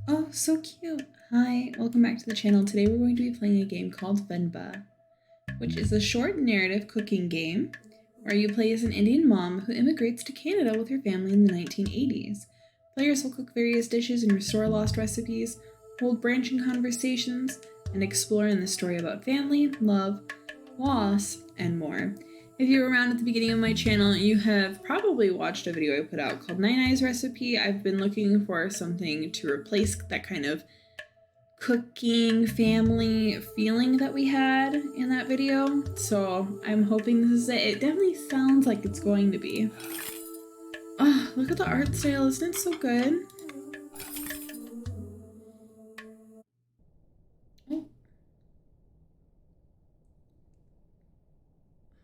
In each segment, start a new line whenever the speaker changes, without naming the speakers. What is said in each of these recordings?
Oh, so cute. Hi, welcome back to the channel. Today we're going to be playing a game called Venba, which is a short narrative cooking game where you play as an Indian mom who immigrates to Canada with her family in the 1980s. Players will cook various dishes and restore lost recipes, hold branching conversations, and explore in the story about family, love, loss, and more. If you were around at the beginning of my channel, you have probably watched a video I put out called Nine Eyes Recipe. I've been looking for something to replace that kind of cooking family feeling that we had in that video. So I'm hoping this is it. It definitely sounds like it's going to be. Oh, look at the art style. Isn't it so good? Oh.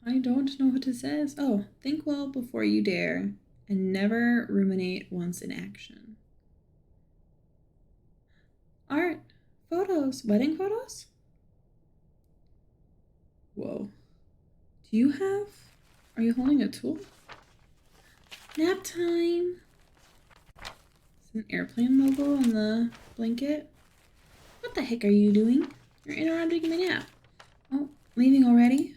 I don't know what it says. Oh, think well before you dare and never ruminate once in action. Art, photos, wedding photos? Whoa. Are you holding a tool? Nap time. It's an airplane logo on the blanket. What the heck are you doing? You're interrupting my nap. Oh, leaving already?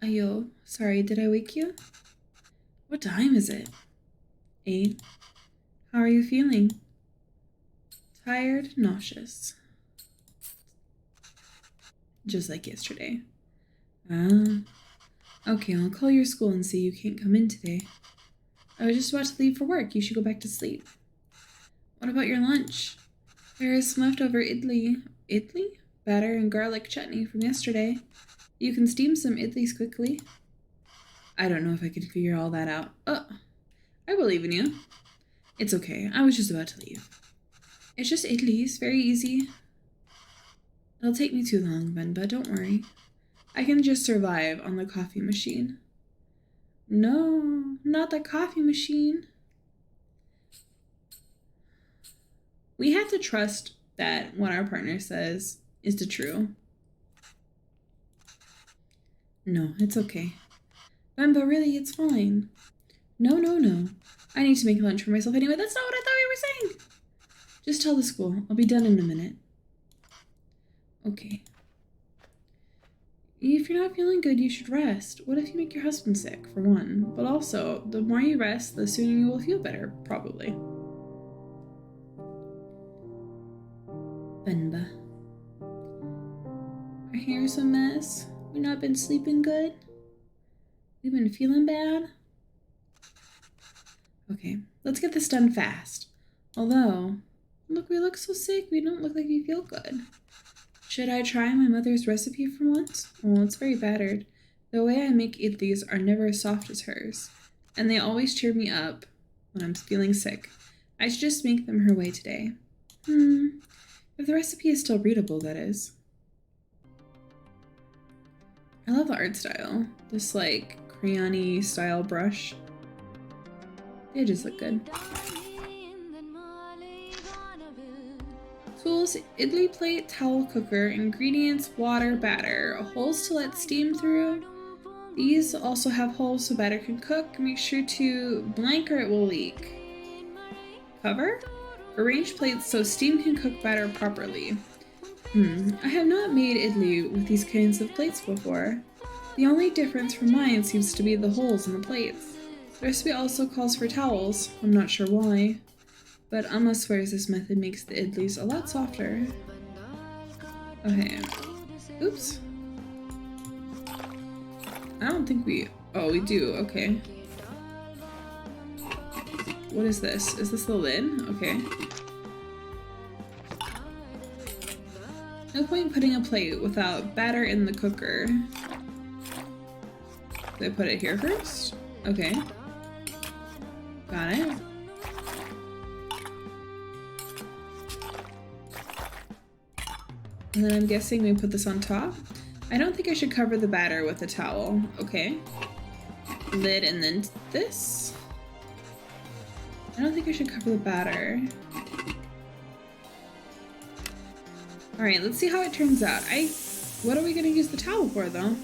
Ayo, sorry, did I wake you? What time is it? 8. How are you feeling? Tired, nauseous. Just like yesterday. Okay, I'll call your school and say you can't come in today. I was just about to leave for work. You should go back to sleep. What about your lunch? There is some leftover idli, batter and garlic chutney from yesterday. You can steam some idlis quickly. I don't know if I can figure all that out. Oh, I believe in you. It's okay. I was just about to leave. It's just idlis. Very easy. It'll take me too long, Venba. Don't worry. I can just survive on the coffee machine. No, not the coffee machine. We have to trust that what our partner says is the true. No, it's okay. Venba, really, it's fine. No. I need to make lunch for myself anyway. That's not what I thought we were saying. Just tell the school. I'll be done in a minute. Okay. If you're not feeling good, you should rest. What if you make your husband sick, for one? But also, the more you rest, the sooner you will feel better, probably. Venba. Our hair's a mess. We've not been sleeping good. We've been feeling bad. Okay, let's get this done fast. Although, look, we look so sick. We don't look like we feel good. Should I try my mother's recipe for once? Oh, it's very battered. The way I make idlis are never as soft as hers, and they always cheer me up when I'm feeling sick. I should just make them her way today. If the recipe is still readable, that is. I love the art style. This, like, crayon-y style brush. The edges look good. Tools: idli plate, towel, cooker, ingredients, water, batter, holes to let steam through. These also have holes so batter can cook. Make sure to blank or it will leak. Cover? Arrange plates so steam can cook batter properly. I have not made idli with these kinds of plates before. The only difference from mine seems to be the holes in the plates. The recipe also calls for towels. I'm not sure why. But Amma swears this method makes the idlis a lot softer. Okay. Oops. I don't think we... Oh, we do. Okay. What is this? Is this the lid? Okay. No point putting a plate without batter in the cooker. Do I put it here first? Okay. Got it. And then I'm guessing we put this on top. I don't think I should cover the batter with a towel. Okay. Lid and then this. I don't think I should cover the batter. Alright, let's see how it turns out. What are we gonna use the towel for, though?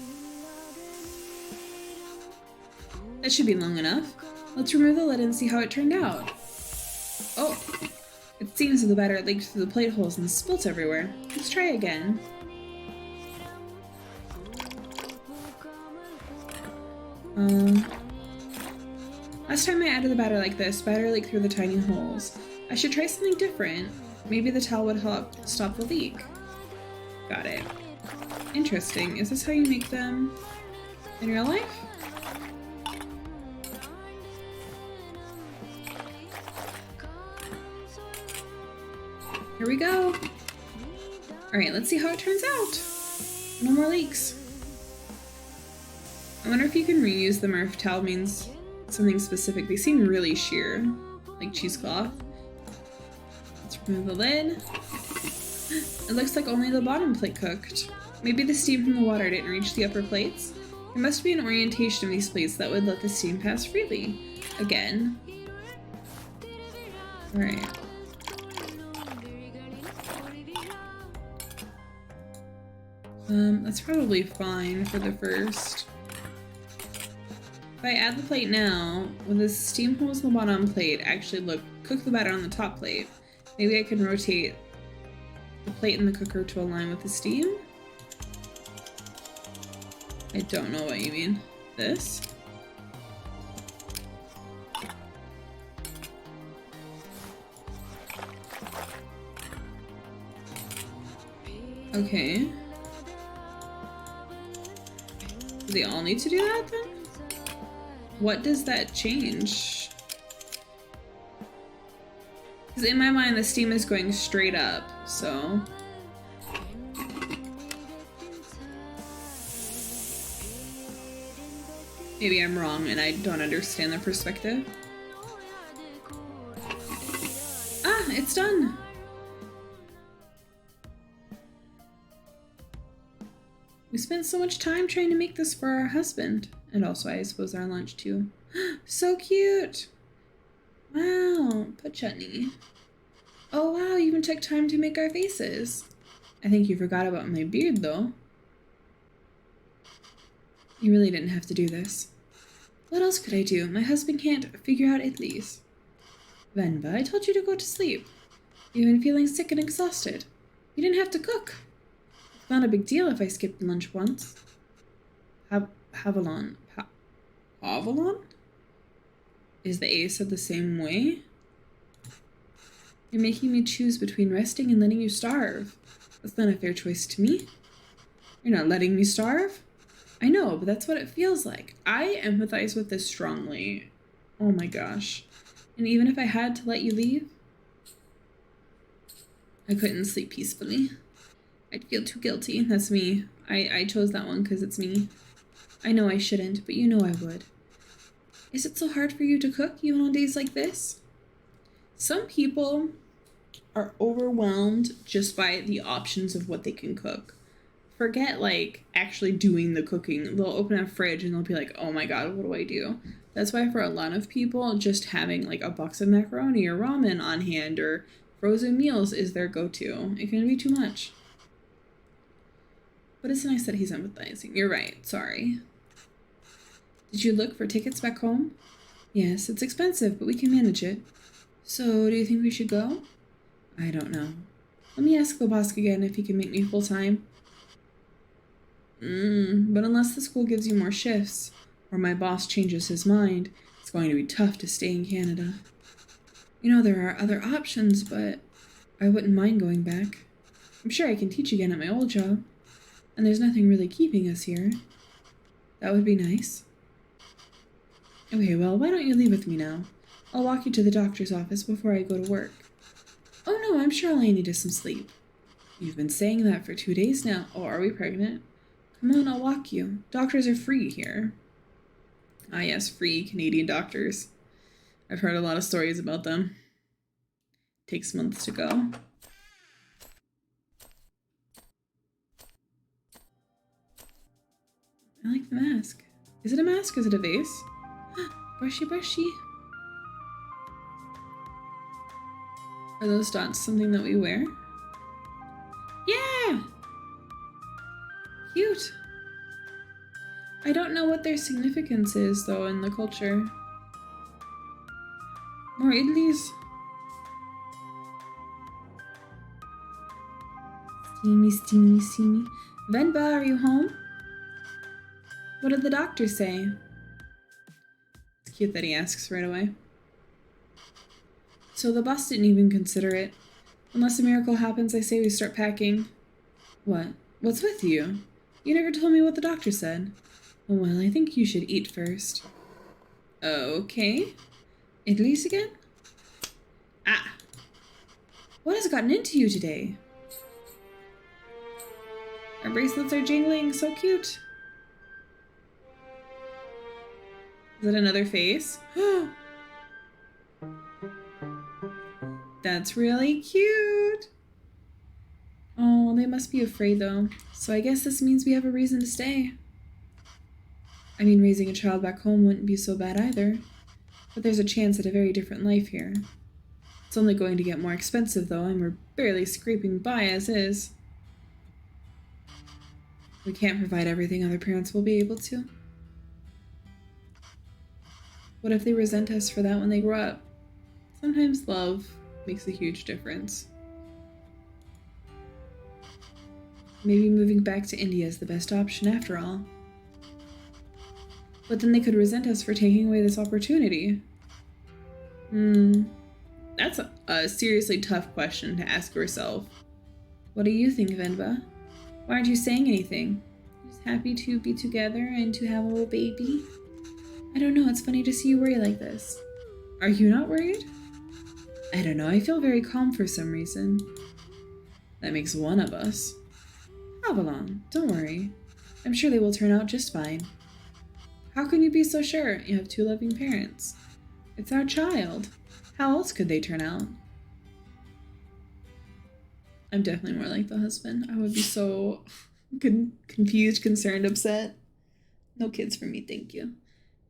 That should be long enough. Let's remove the lid and see how it turned out. Oh, Seams of the batter leaked through the plate holes and spilt everywhere. Let's try again. Last time I added the batter like this, batter leaked through the tiny holes. I should try something different. Maybe the towel would help stop the leak. Got it. Interesting. Is this how you make them in real life? Here we go. Alright, let's see how it turns out. No more leaks. I wonder if you can reuse them or if towel means something specific. They seem really sheer, like cheesecloth. Let's remove the lid. It looks like only the bottom plate cooked. Maybe the steam from the water didn't reach the upper plates? There must be an orientation of these plates that would let the steam pass freely. Again. Alright. That's probably fine for the first. If I add the plate now, will the steam holes in the bottom plate actually cook the batter on the top plate? Maybe I can rotate the plate in the cooker to align with the steam? I don't know what you mean. This? Okay. Do they all need to do that then? What does that change? Because in my mind the steam is going straight up, so... Maybe I'm wrong and I don't understand the perspective. Ah, it's done! We spent so much time trying to make this for our husband. And also, I suppose, our lunch too. So cute! Wow, put chutney. Oh wow, you even took time to make our faces. I think you forgot about my beard though. You really didn't have to do this. What else could I do? My husband can't figure out Italy's. Venba, I told you to go to sleep. You've been feeling sick and exhausted. You didn't have to cook. It's not a big deal if I skipped lunch once. Avalon. Avalon? Is the A said the same way? You're making me choose between resting and letting you starve. That's not a fair choice to me. You're not letting me starve? I know, but that's what it feels like. I empathize with this strongly. Oh my gosh. And even if I had to let you leave, I couldn't sleep peacefully. I'd feel too guilty. That's me. I chose that one because it's me. I know I shouldn't, but you know I would. Is it so hard for you to cook even on days like this? Some people are overwhelmed just by the options of what they can cook. Forget like actually doing the cooking. They'll open a fridge and they'll be like, oh my god, what do I do? That's why for a lot of people, just having like a box of macaroni or ramen on hand or frozen meals is their go-to. It can be too much. But it's nice that he's empathizing. You're right, sorry. Did you look for tickets back home? Yes, it's expensive, but we can manage it. So, do you think we should go? I don't know. Let me ask the boss again if he can make me full-time. But unless the school gives you more shifts, or my boss changes his mind, it's going to be tough to stay in Canada. You know, there are other options, but I wouldn't mind going back. I'm sure I can teach again at my old job, and there's nothing really keeping us here. That would be nice. Okay, well, why don't you leave with me now? I'll walk you to the doctor's office before I go to work. Oh no, I'm sure all I need is some sleep. You've been saying that for 2 days now. Oh, are we pregnant? Come on, I'll walk you. Doctors are free here. Ah yes, free Canadian doctors. I've heard a lot of stories about them. Takes months to go. I like the mask. Is it a mask? Is it a vase? Brushy, brushy. Are those dots something that we wear? Yeah! Cute. I don't know what their significance is, though, in the culture. More idlis. Steamy, steamy, steamy. Venba, are you home? What did the doctor say? It's cute that he asks right away. So the boss didn't even consider it. Unless a miracle happens, I say we start packing. What? What's with you? You never told me what the doctor said. Well, I think you should eat first. Okay. Idlis again? Ah! What has gotten into you today? Our bracelets are jingling, so cute. Is that another face? That's really cute. Oh, they must be afraid though. So I guess this means we have a reason to stay. I mean, raising a child back home wouldn't be so bad either. But there's a chance at a very different life here. It's only going to get more expensive though, and we're barely scraping by as is. We can't provide everything other parents will be able to. What if they resent us for that when they grow up? Sometimes love makes a huge difference. Maybe moving back to India is the best option after all. But then they could resent us for taking away this opportunity. That's a seriously tough question to ask yourself. What do you think, Venba? Why aren't you saying anything? Just happy to be together and to have a little baby? I don't know, it's funny to see you worry like this. Are you not worried? I don't know, I feel very calm for some reason. That makes one of us. Avalon, don't worry. I'm sure they will turn out just fine. How can you be so sure? You have two loving parents. It's our child. How else could they turn out? I'm definitely more like the husband. I would be so confused, concerned, upset. No kids for me, thank you.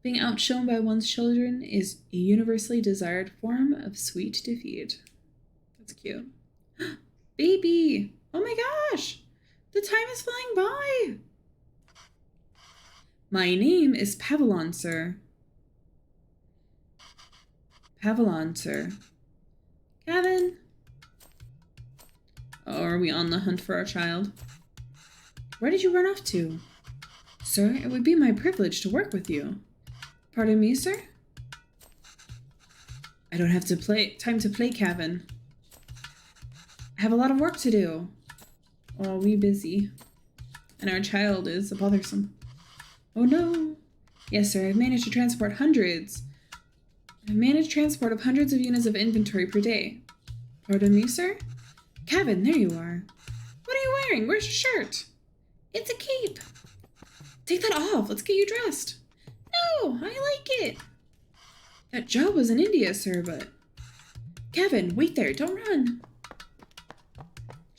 Being outshone by one's children is a universally desired form of sweet defeat. That's cute. Baby! Oh my gosh! The time is flying by! My name is Pavillon, sir. Pavillon, sir. Kavin? Oh, are we on the hunt for our child? Where did you run off to? Sir, it would be my privilege to work with you. Pardon me, sir? I don't have time to play, Kavin. I have a lot of work to do. Oh, we busy. And our child is bothersome. Oh no. Yes, sir, I've managed to transport hundreds. I've managed transport of hundreds of units of inventory per day. Pardon me, sir? Kavin, there you are. What are you wearing? Where's your shirt? It's a cape. Take that off. Let's get you dressed. No, I like it. That job was in India, sir, but... Kavin, wait there. Don't run.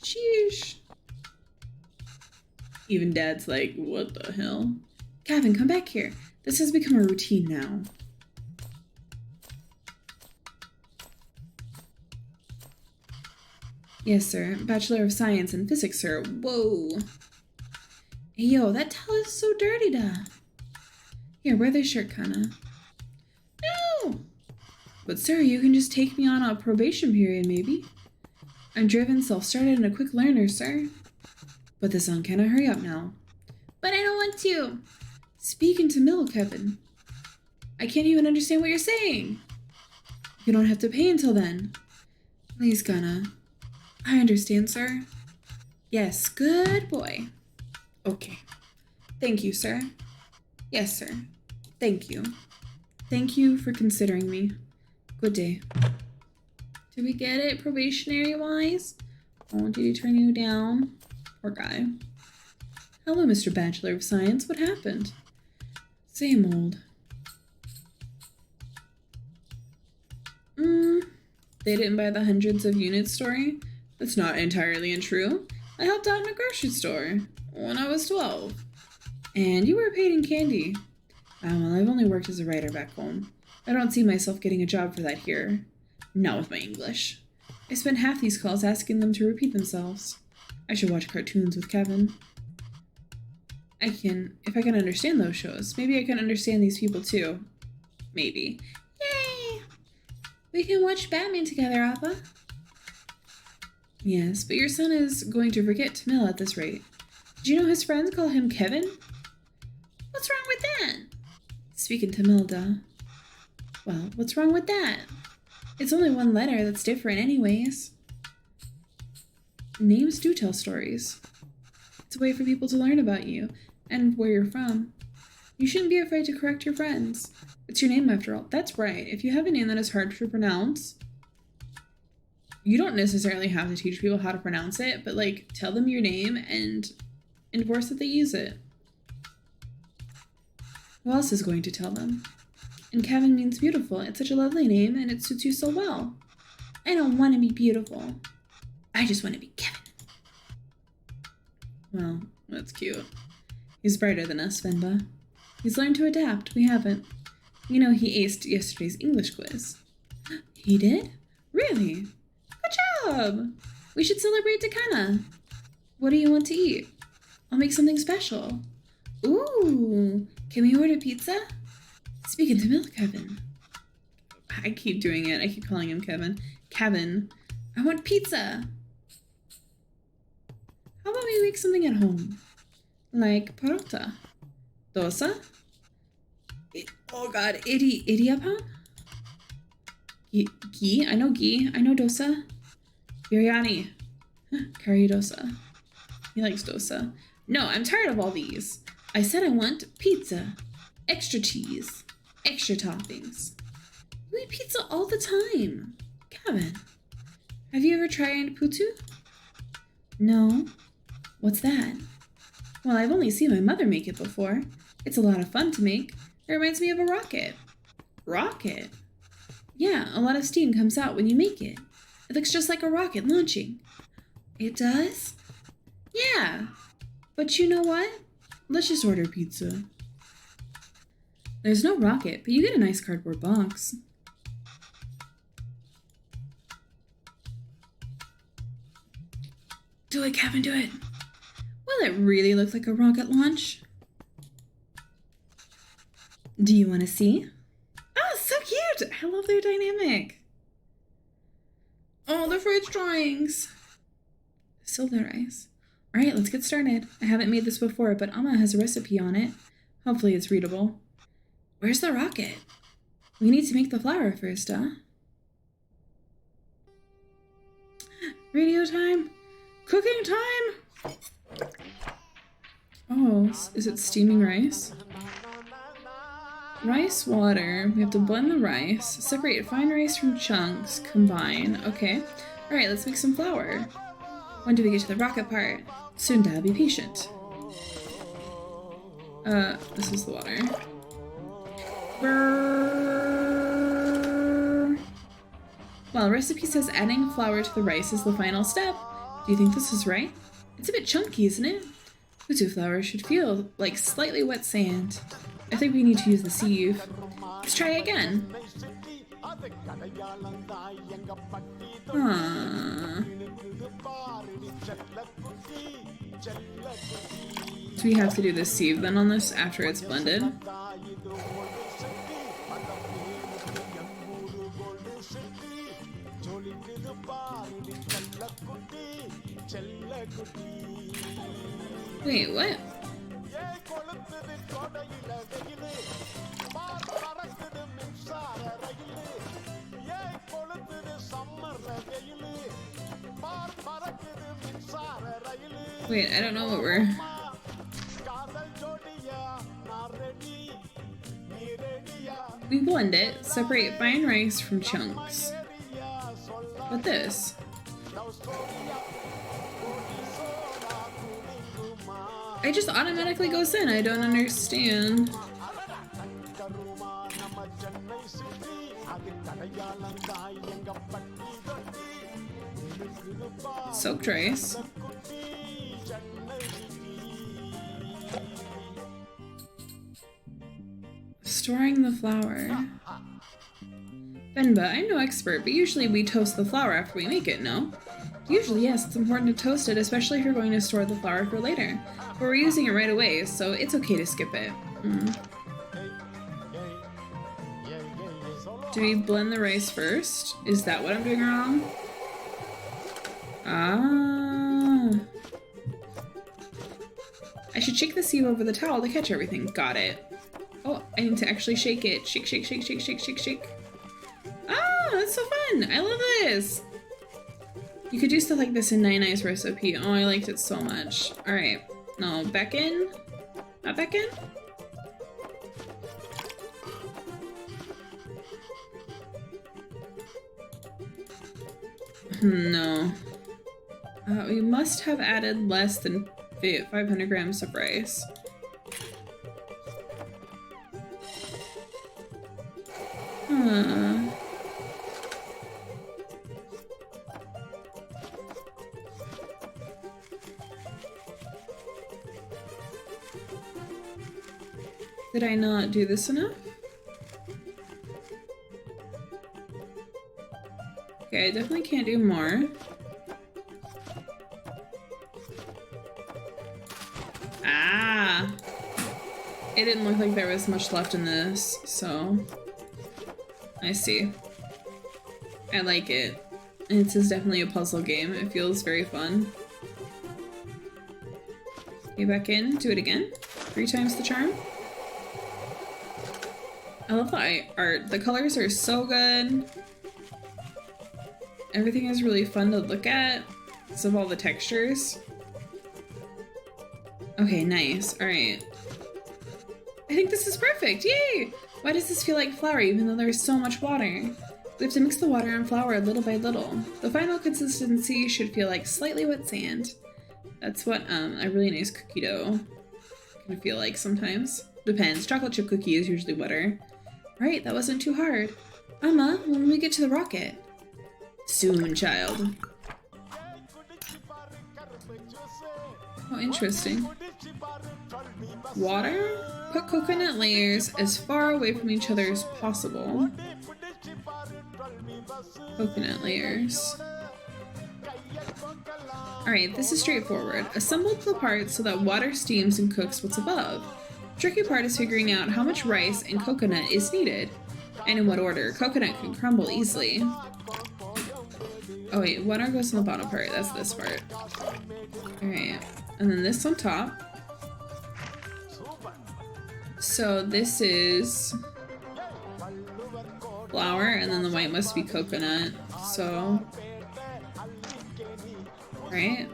Sheesh. Even Dad's like, what the hell? Kavin, come back here. This has become a routine now. Yes, sir. Bachelor of Science in Physics, sir. Whoa. Hey, yo, that towel is so dirty, da. Here, wear this shirt, kinda. No! But, sir, you can just take me on a probation period, maybe. I'm driven, self-started, and a quick learner, sir. Put this on, can I hurry up now? But I don't want to. Speak into middle, Kevin. I can't even understand what you're saying. You don't have to pay until then. Please, Gunna. I understand, sir. Yes, good boy. Okay. Thank you, sir. Yes, sir. Thank you. Thank you for considering me. Good day. Did we get it probationary-wise? Oh, did he turn you down? Poor guy. Hello, Mr. Bachelor of Science. What happened? Same old. They didn't buy the hundreds of units story? That's not entirely untrue. I helped out in a grocery store when I was 12. And you were paid in candy. Well, I've only worked as a writer back home. I don't see myself getting a job for that here. Not with my English. I spent half these calls asking them to repeat themselves. I should watch cartoons with Kevin. If I can understand those shows, maybe I can understand these people too. Maybe. Yay! We can watch Batman together, Appa. Yes, but your son is going to forget Tamil at this rate. Did you know his friends call him Kevin? What's wrong with that? Speaking Tamilda. Well, what's wrong with that? It's only one letter that's different anyways. Names do tell stories. It's a way for people to learn about you and where you're from. You shouldn't be afraid to correct your friends. It's your name after all. That's right. If you have a name that is hard to pronounce, you don't necessarily have to teach people how to pronounce it, but like tell them your name and enforce that they use it. Who else is going to tell them? And Kavin means beautiful. It's such a lovely name and it suits you so well. I don't want to be beautiful. I just want to be Kevin. Well, that's cute. He's brighter than us, Venba. He's learned to adapt. We haven't. You know, he aced yesterday's English quiz. He did? Really? Good job! We should celebrate Takana. What do you want to eat? I'll make something special. Ooh, can we order pizza? Speaking to Milk, Kevin. I keep doing it. I keep calling him Kevin. Kevin, I want pizza. How about we make something at home? Like parota. Dosa? Oh god, idiyappam? Ghee? I know ghee. I know dosa. Biryani. Curry dosa. He likes dosa. No, I'm tired of all these. I said I want pizza. Extra cheese. Extra toppings. You eat pizza all the time. Kevin, have you ever tried putu? No. What's that? Well, I've only seen my mother make it before. It's a lot of fun to make. It reminds me of a rocket. Rocket? Yeah, a lot of steam comes out when you make it. It looks just like a rocket launching. It does? Yeah. But you know what? Let's just order pizza. There's no rocket, but you get a nice cardboard box. Do it, Kevin, do it. Will it really look like a rocket launch? Do you want to see? Oh, so cute! I love their dynamic. Oh, the fridge drawings. Still their eyes. All right, let's get started. I haven't made this before, but Amma has a recipe on it. Hopefully it's readable. Where's the rocket? We need to make the flour first, huh? Radio time? Cooking time? Oh, is it steaming rice? Rice, water. We have to blend the rice. Separate fine rice from chunks. Combine. Okay. Alright, let's make some flour. When do we get to the rocket part? Soon, Dad. Be patient. This is the water. Well, recipe says adding flour to the rice is the final step. Do you think this is right? It's a bit chunky, isn't it? Putu flour should feel like slightly wet sand. I think we need to use the sieve. Let's try again. Do we have to do the sieve then on this after it's blended? Wait, what? Wait, I don't know what we're... We blend it, separate fine rice from chunks. What this? It just automatically goes in. I don't understand. Soaked rice. Storing the flour. Venba, I'm no expert, but usually we toast the flour after we make it, no? Usually, yes, it's important to toast it, especially if you're going to store the flour for later. But we're using it right away, so it's okay to skip it. Do we blend the rice first? Is that what I'm doing wrong? Ah. I should shake the sieve over the towel to catch everything. Got it. Oh, I need to actually shake it. Shake, shake, shake, shake, shake, shake, shake. Ah, that's so fun. I love this. You could do stuff like this in Nine-Ni's recipe. Oh, I liked it so much. All right. No, back in. Not back in. No. We must have added less than 500 grams of rice. Huh. Did I not do this enough? Okay, I definitely can't do more. Ah! It didn't look like there was much left in this, so... I see. I like it. This is definitely a puzzle game. It feels very fun. Okay, back in. Do it again. 3 times the charm. I love the art. The colors are so good. Everything is really fun to look at because of all the textures. Okay, nice. All right. I think this is perfect. Yay! Why does this feel like flour even though there's so much water? We have to mix the water and flour little by little. The final consistency should feel like slightly wet sand. That's what a really nice cookie dough can feel like sometimes. Depends. Chocolate chip cookie is usually wetter. Right, that wasn't too hard. Emma, when we get to the rocket? Soon, child. Oh, interesting. Water? Put coconut layers as far away from each other as possible. Coconut layers. Alright, this is straightforward. Assemble the parts so that water steams and cooks what's above. The tricky part is figuring out how much rice and coconut is needed, and in what order. Coconut can crumble easily. Oh wait, water goes in the bottom part. That's this part. Alright, and then this on top. So this is flour, and then the white must be coconut. So, right?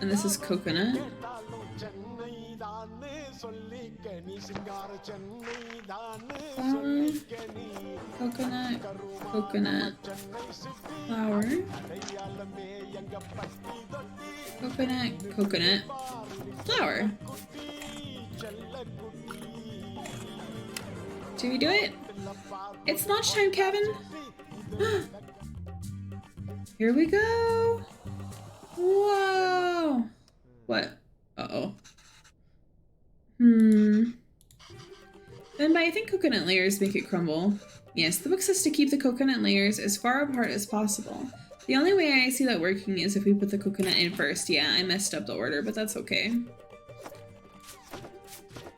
And this is coconut. Flour, coconut, coconut, flour, coconut, coconut, flour. Did we do it? It's lunchtime, Kavin. Here we go. Whoa. What? Uh-oh. Venba, I think coconut layers make it crumble. Yes, the book says to keep the coconut layers as far apart as possible. The only way I see that working is if we put the coconut in first. Yeah, I messed up the order, but that's okay.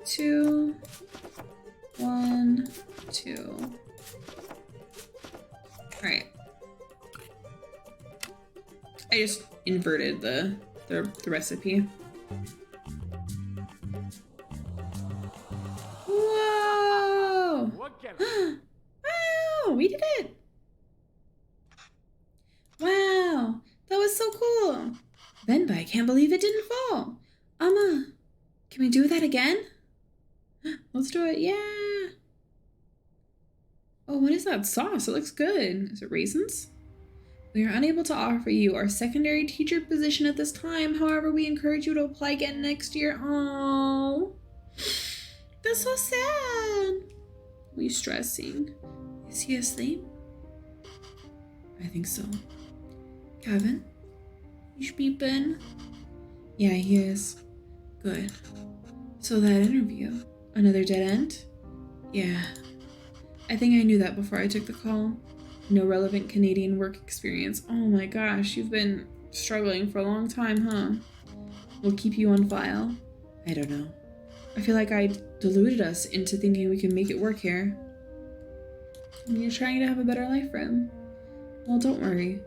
2, 1, 2. Alright. I just inverted the recipe. Whoa! Wow! We did it! Wow! That was so cool! Venba, I can't believe it didn't fall! Amma, can we do that again? Let's do it, yeah! Oh, what is that sauce? It looks good. Is it raisins? We are unable to offer you our secondary teacher position at this time. However, we encourage you to apply again next year. Oh, that's so sad. Are you stressing? Is he asleep? I think so. Kavin? You sleeping? Yeah, he is. Good. So that interview, another dead end? Yeah. I think I knew that before I took the call. No relevant Canadian work experience. Oh my gosh, you've been struggling for a long time, huh? We'll keep you on file. I don't know. I feel like I deluded us into thinking we could make it work here. And you're trying to have a better life for him. Well, don't worry.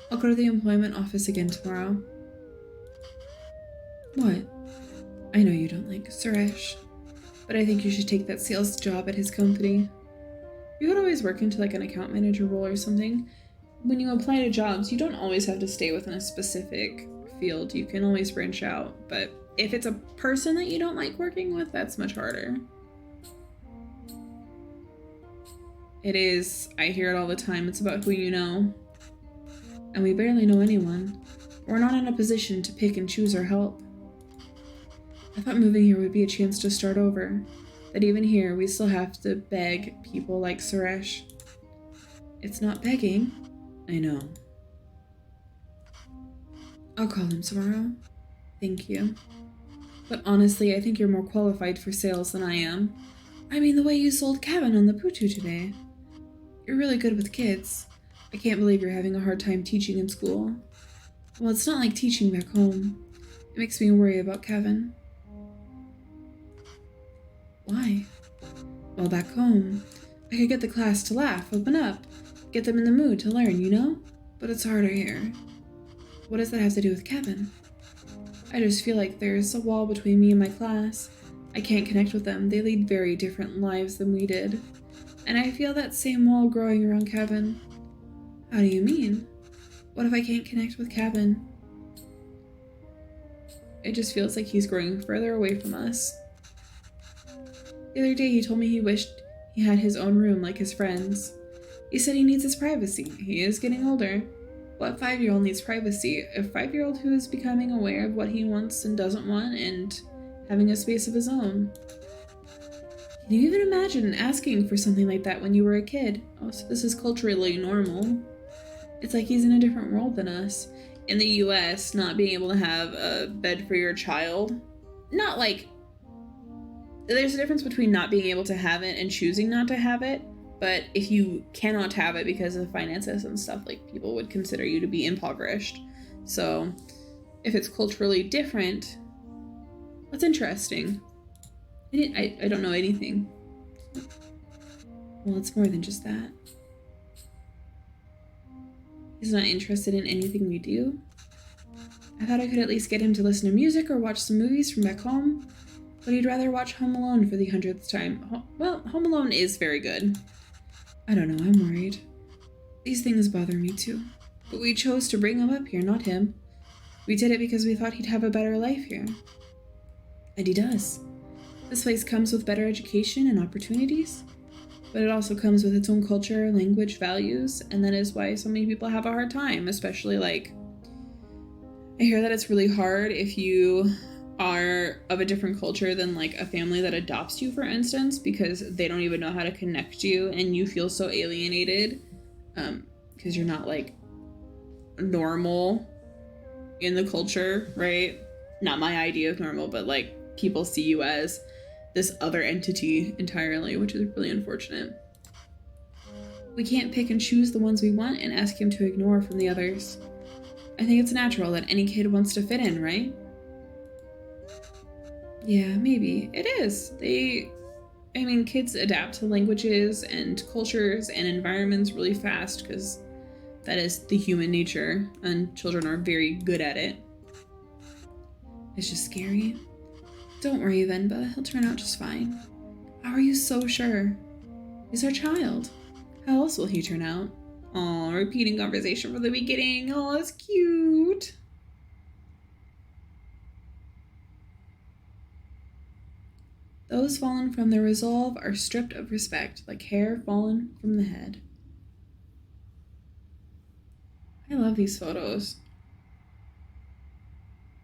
I'll go to the employment office again tomorrow. What? I know you don't like Suresh, but I think you should take that sales job at his company. You could always work into like an account manager role or something. When you apply to jobs, you don't always have to stay within a specific field. You can always branch out, but if it's a person that you don't like working with, that's much harder. It is. I hear it all the time. It's about who you know. And we barely know anyone. We're not in a position to pick and choose our help. I thought moving here would be a chance to start over. That even here, we still have to beg people like Suresh. It's not begging. I know. I'll call him tomorrow. Thank you. But honestly, I think you're more qualified for sales than I am. I mean, the way you sold Kavin on the Putu today. You're really good with kids. I can't believe you're having a hard time teaching in school. Well, it's not like teaching back home. It makes me worry about Kavin. Why? Well, back home, I could get the class to laugh, open up, get them in the mood to learn, you know? But it's harder here. What does that have to do with Kavin? I just feel like there's a wall between me and my class. I can't connect with them. They lead very different lives than we did. And I feel that same wall growing around Kavin. How do you mean? What if I can't connect with Kavin? It just feels like he's growing further away from us. The other day he told me he wished he had his own room like his friends. He said he needs his privacy. He is getting older. What 5-year-old needs privacy? A 5-year-old who is becoming aware of what he wants and doesn't want and having a space of his own. Can you even imagine asking for something like that when you were a kid? Oh, so this is culturally normal. It's like he's in a different world than us. In the US, not being able to have a bed for your child, not like, there's a difference between not being able to have it and choosing not to have it, but if you cannot have it because of finances and stuff, like people would consider you to be impoverished. So if it's culturally different, that's interesting. I don't know anything. Well, it's more than just that. He's not interested in anything we do. I thought I could at least get him to listen to music or watch some movies from back home, but he'd rather watch Home Alone for the 100th time. Well, Home Alone is very good. I don't know, I'm worried. These things bother me too. But we chose to bring him up here, not him. We did it because we thought he'd have a better life here. And he does. This place comes with better education and opportunities, but it also comes with its own culture, language, values, and that is why so many people have a hard time, especially like, I hear that it's really hard if you are of a different culture than like a family that adopts you, for instance, because they don't even know how to connect you and you feel so alienated because you're not like normal in the culture, right? Not my idea of normal, but like people see you as this other entity entirely, which is really unfortunate. We can't pick and choose the ones we want and ask him to ignore from the others. I think it's natural that any kid wants to fit in, right? Yeah, maybe. It is. Kids adapt to languages and cultures and environments really fast because that is the human nature, and children are very good at it. It's just scary. Don't worry, Venba. He'll turn out just fine. How are you so sure? He's our child. How else will he turn out? Aw, repeating conversation from the beginning. Oh, that's cute. Those fallen from their resolve are stripped of respect, like hair fallen from the head. I love these photos.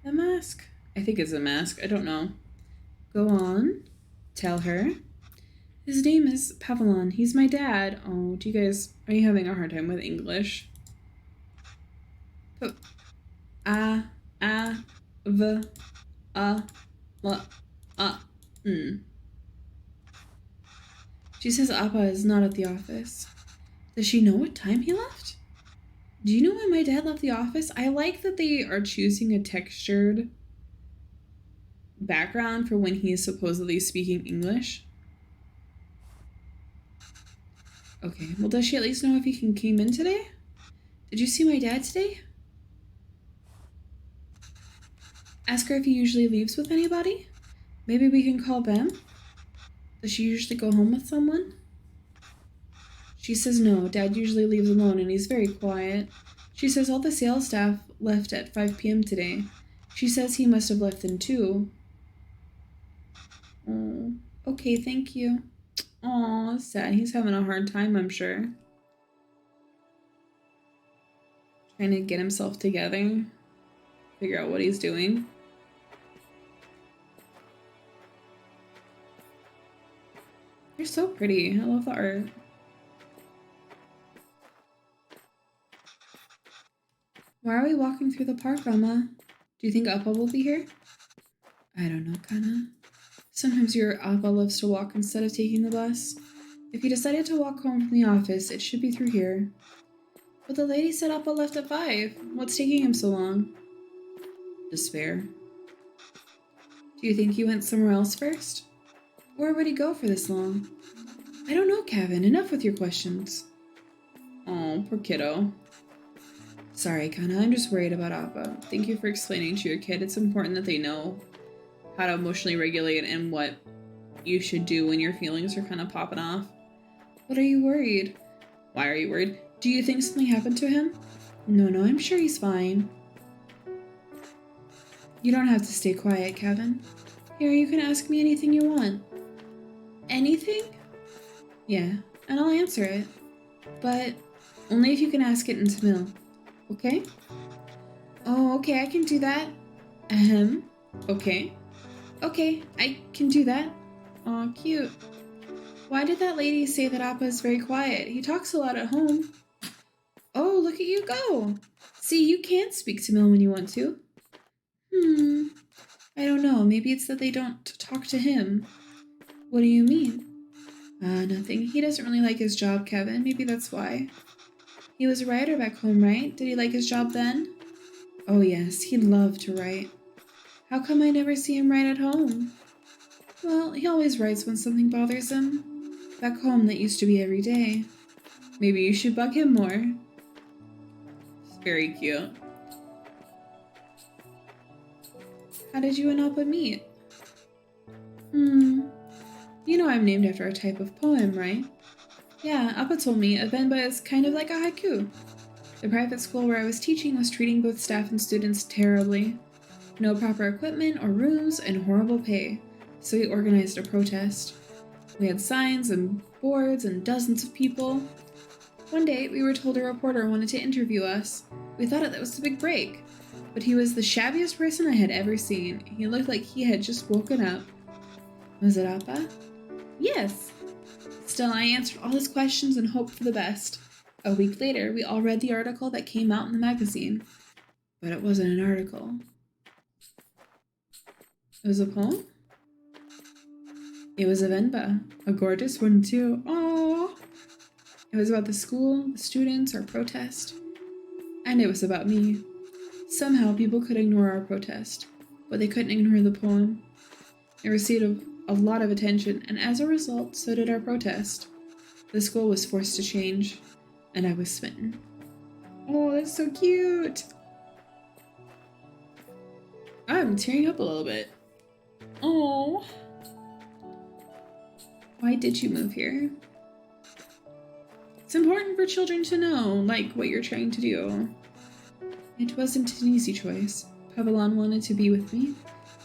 A mask? I think it's a mask. I don't know. Go on. Tell her. His name is Pavlon. He's my dad. Oh, are you having a hard time with English? She says Appa is not at the office. Does she know what time he left? Do you know when my dad left the office? I like that they are choosing a textured background for when he is supposedly speaking English. Okay, well, does she at least know if he came in today? Did you see my dad today? Ask her if he usually leaves with anybody? Maybe we can call Bem? Does she usually go home with someone? She says no, Dad usually leaves alone and he's very quiet. She says all the sales staff left at 5 p.m. today. She says he must have left then too. Oh, okay, thank you. Aw, sad. He's having a hard time, I'm sure. Trying to get himself together. Figure out what he's doing. You're so pretty. I love the art. Why are we walking through the park, Emma? Do you think Appa will be here? I don't know, Kana. Sometimes your Appa loves to walk instead of taking the bus. If he decided to walk home from the office, it should be through here. But the lady said Appa left at 5. What's taking him so long? Despair. Do you think he went somewhere else first? Where would he go for this long? I don't know, Kavin. Enough with your questions. Oh, poor kiddo. Sorry, Kana. I'm just worried about Appa. Thank you for explaining to your kid. It's important that they know how to emotionally regulate and what you should do when your feelings are kind of popping off. What are you worried? Why are you worried? Do you think something happened to him? No, I'm sure he's fine. You don't have to stay quiet, Kevin. Here, you can ask me anything you want. Anything? Yeah, and I'll answer it. But only if you can ask it in Tamil. Okay? Oh, okay, I can do that. Ahem. Okay. Okay, I can do that. Aw, cute. Why did that lady say that Appa is very quiet? He talks a lot at home. Oh, look at you go. See, you can speak Tamil when you want to. I don't know. Maybe it's that they don't talk to him. What do you mean? Nothing. He doesn't really like his job, Kevin. Maybe that's why. He was a writer back home, right? Did he like his job then? Oh, yes. He loved to write. How come I never see him write at home? Well, he always writes when something bothers him. Back home, that used to be every day. Maybe you should bug him more. It's very cute. How did you and Appa meet? You know I'm named after a type of poem, right? Yeah, Appa told me a Venba is kind of like a haiku. The private school where I was teaching was treating both staff and students terribly. No proper equipment or rooms and horrible pay, so we organized a protest. We had signs and boards and dozens of people. One day, we were told a reporter wanted to interview us. We thought it was a big break, but he was the shabbiest person I had ever seen. He looked like he had just woken up. Was it Appa? Yes. Still, I answered all his questions and hoped for the best. A week later, we all read the article that came out in the magazine. But it wasn't an article. It was a poem? It was a Venba. A gorgeous one, too. Aww. It was about the school, the students, our protest. And it was about me. Somehow, people could ignore our protest, but they couldn't ignore the poem. It received a lot of attention, and as a result, so did our protest. The school was forced to change, and I was smitten. Oh, that's so cute! I'm tearing up a little bit. Oh. Why did you move here? It's important for children to know, like, what you're trying to do. It wasn't an easy choice. Pavilon wanted to be with me,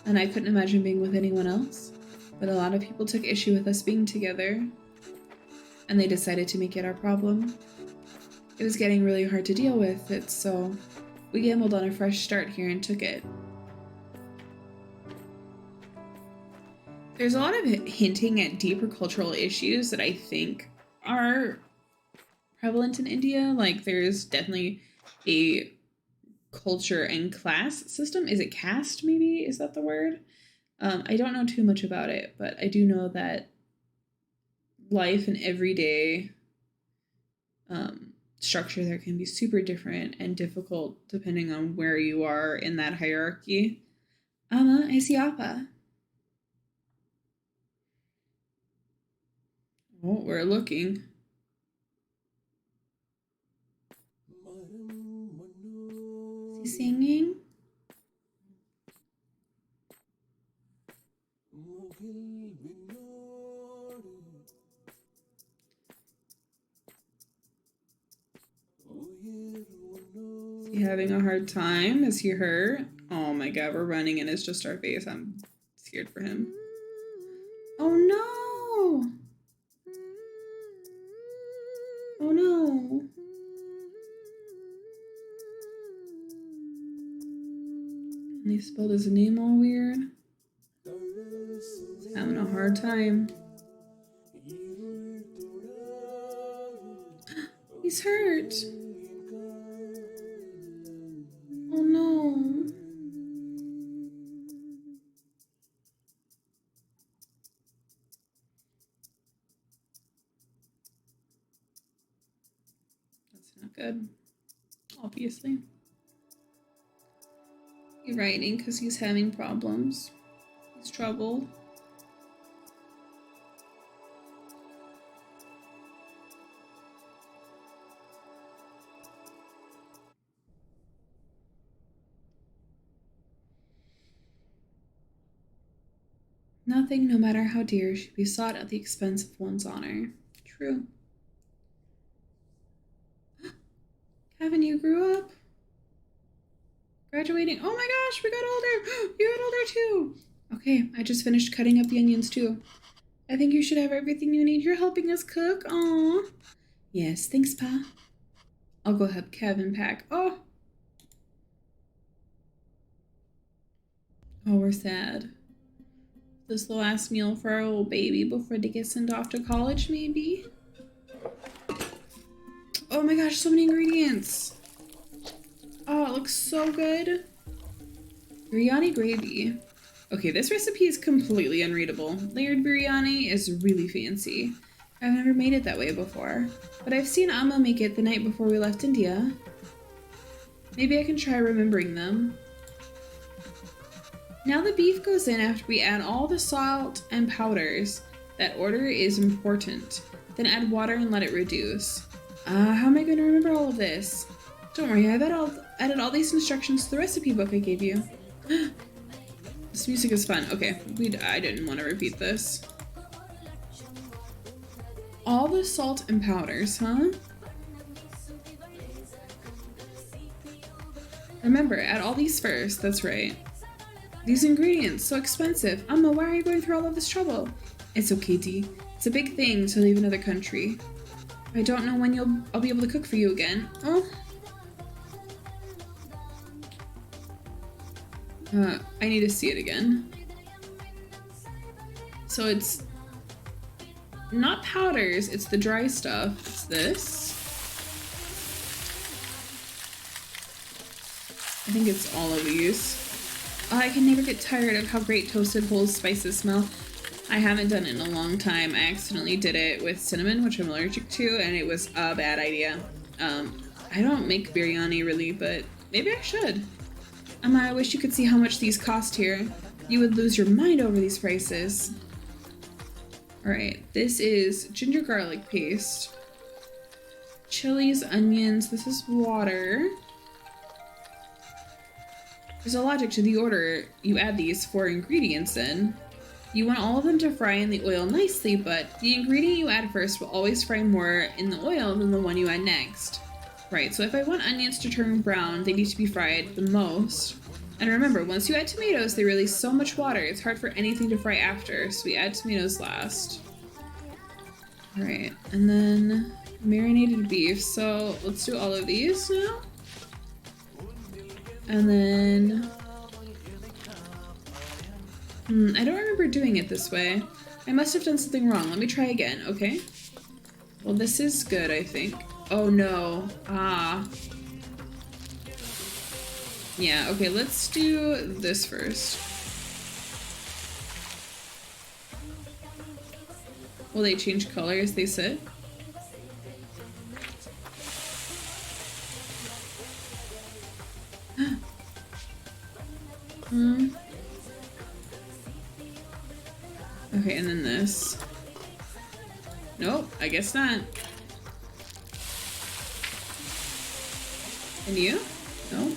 and I couldn't imagine being with anyone else. But a lot of people took issue with us being together, and they decided to make it our problem. It was getting really hard to deal with it, so we gambled on a fresh start here and took it. There's a lot of hinting at deeper cultural issues that I think are prevalent in India. Like, there's definitely a culture and class system. Is it caste, maybe? Is that the word? I don't know too much about it, but I do know that life and everyday structure there can be super different and difficult depending on where you are in that hierarchy. I see Appa. Oh, we're looking. Is he singing? Is he having a hard time? Is he hurt? Oh my god, we're running and it's just our face. I'm scared for him. Oh no! Oh no! And he spelled his name all weird. He's having a hard time. He's hurt. Oh no. That's not good. Obviously. He's writing because he's having problems. He's troubled. Nothing, no matter how dear, should be sought at the expense of one's honor. True. Kavin, you grew up? Graduating? Oh my gosh, we got older! You got older too! Okay, I just finished cutting up the onions too. I think you should have everything you need. You're helping us cook? Aww. Yes, thanks, Pa. I'll go help Kavin pack. Oh! Oh, we're sad. This is the last meal for our little baby before they get sent off to college, maybe? Oh my gosh, so many ingredients! Oh, it looks so good. Biryani gravy. Okay, this recipe is completely unreadable. Layered biryani is really fancy. I've never made it that way before, but I've seen Amma make it the night before we left India. Maybe I can try remembering them. Now the beef goes in after we add all the salt and powders. That order is important. Then add water and let it reduce. How am I going to remember all of this? Don't worry, I've added all these instructions to the recipe book I gave you. This music is fun. Okay, I didn't want to repeat this. All the salt and powders, huh? Remember, add all these first. That's right. These ingredients, so expensive. Amma, why are you going through all of this trouble? It's okay, Dee. It's a big thing to leave another country. I don't know when I'll be able to cook for you again. Oh. I need to see it again. So it's not powders, it's the dry stuff. It's this. I think it's all of these. Oh, I can never get tired of how great toasted whole spices smell. I haven't done it in a long time. I accidentally did it with cinnamon, which I'm allergic to, and it was a bad idea. I don't make biryani really, but maybe I should. Amma, I wish you could see how much these cost here. You would lose your mind over these prices. Alright, this is ginger garlic paste. Chilies, onions, this is water. There's a logic to the order you add these 4 ingredients in. You want all of them to fry in the oil nicely, but the ingredient you add first will always fry more in the oil than the one you add next. Right, so if I want onions to turn brown, they need to be fried the most. And remember, once you add tomatoes, they release so much water, it's hard for anything to fry after, so we add tomatoes last. Alright, and then marinated beef. So let's do all of these now. And then... I don't remember doing it this way. I must have done something wrong. Let me try again, okay? Well, this is good, I think. Oh no. Yeah, okay, let's do this first. Will they change color as they sit? Okay, and then this. Nope, I guess not. And you? No?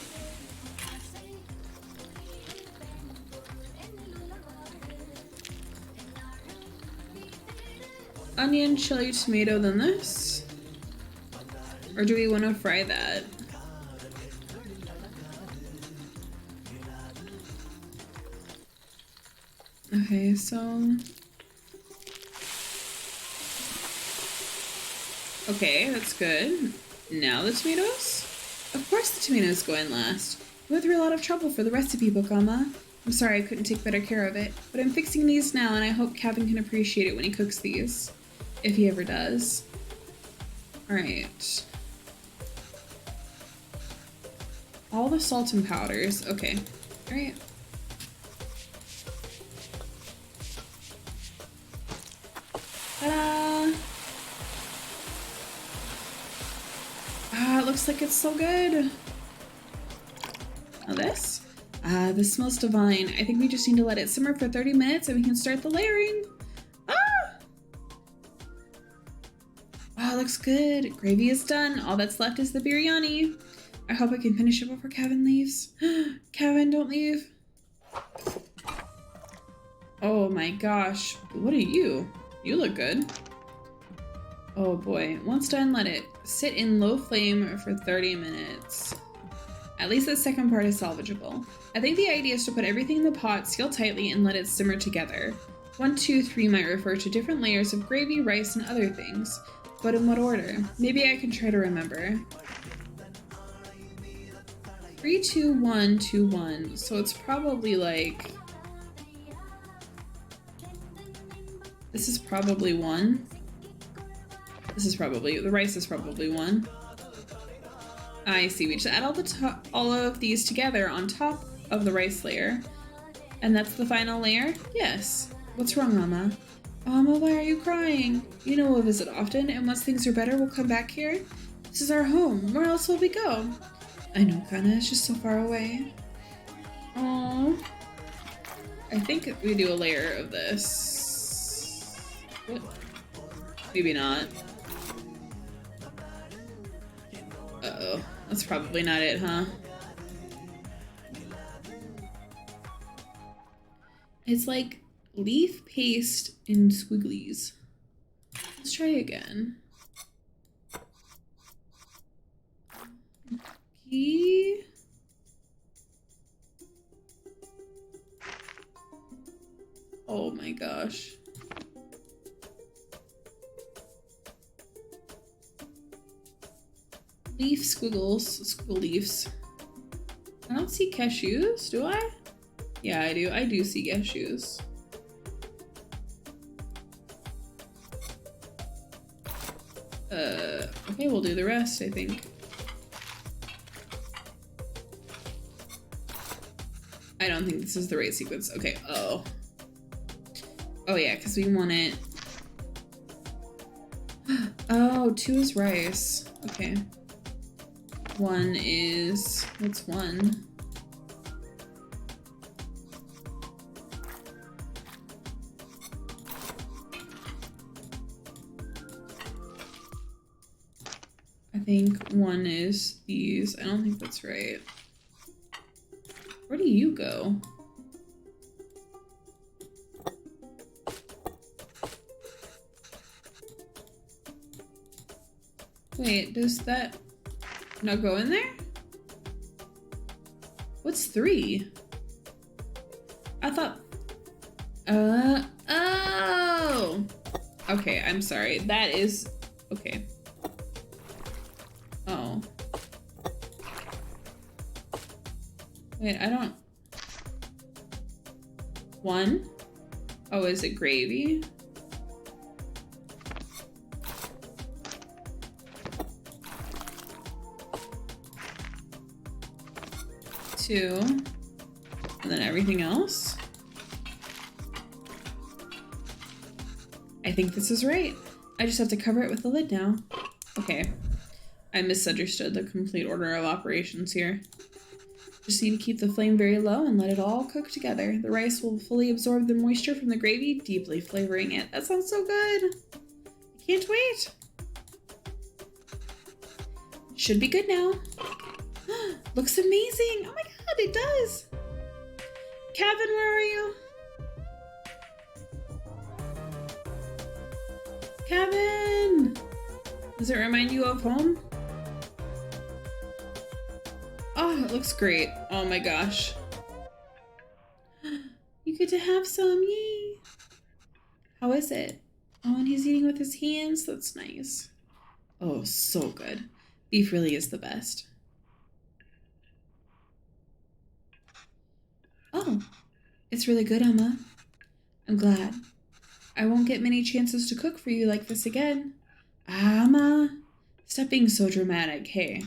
onion, chili, tomato, then this? Or do we want to fry that? Okay, so... Okay, that's good. Now the tomatoes? Of course the tomatoes go in last. We went through a lot of trouble for the recipe book, Amma. I'm sorry I couldn't take better care of it, but I'm fixing these now and I hope Kavin can appreciate it when he cooks these. If he ever does. Alright. All the salt and powders. Okay. Alright. Ta-da! Ah, it looks like it's so good. Now this? Ah, this smells divine. I think we just need to let it simmer for 30 minutes and we can start the layering. Ah! Wow, looks good. Gravy is done. All that's left is the biryani. I hope I can finish it before Kavin leaves. Kavin, don't leave. Oh my gosh. What are you? You look good. Oh boy. Once done, let it sit in low flame for 30 minutes. At least the second part is salvageable. I think the idea is to put everything in the pot, seal tightly, and let it simmer together. 1, 2, 3 might refer to different layers of gravy, rice, and other things. But in what order? Maybe I can try to remember. 3, 2, 1, 2, 1. So it's probably like... This is probably 1. This is probably... The rice is probably 1. I see. We just add all of these together on top of the rice layer. And that's the final layer? Yes. What's wrong, Mama? Mama, why are you crying? You know we'll visit often, and once things are better, we'll come back here. This is our home. Where else will we go? I know, Kana. It's just so far away. Aww. I think we do a layer of this. What? Maybe not. Uh-oh. That's probably not it, huh? It's like leaf paste in squigglies. Let's try again. Okay. Oh my gosh. Leaf squiggles, squiggle leaves. I don't see cashews, do I? Yeah, I do. I do see cashews. Okay, we'll do the rest, I think. I don't think this is the right sequence. Okay, oh. Oh yeah, because we want it. Oh, 2 is rice. Okay. 1 is, what's 1? I think 1 is these. I don't think that's right. Where do you go? Wait, does that not go in there? What's 3? I thought... Oh! Okay, I'm sorry. That is... Okay. Oh. Wait, I don't... 1? Oh, is it gravy? Two, and then everything else. I think this is right. I just have to cover it with the lid now. Okay. I misunderstood the complete order of operations here. Just need to keep the flame very low and let it all cook together. The rice will fully absorb the moisture from the gravy, deeply flavoring it. That sounds so good. I can't wait. Should be good now. Looks amazing. Oh my god, it does. Kavin, where are you? Kavin! Does it remind you of home? Oh, it looks great. Oh my gosh. You get to have some, yay! How is it? Oh, and he's eating with his hands. That's nice. Oh, so good. Beef really is the best. Oh, it's really good, Emma. I'm glad. I won't get many chances to cook for you like this again. Emma, stop being so dramatic, hey.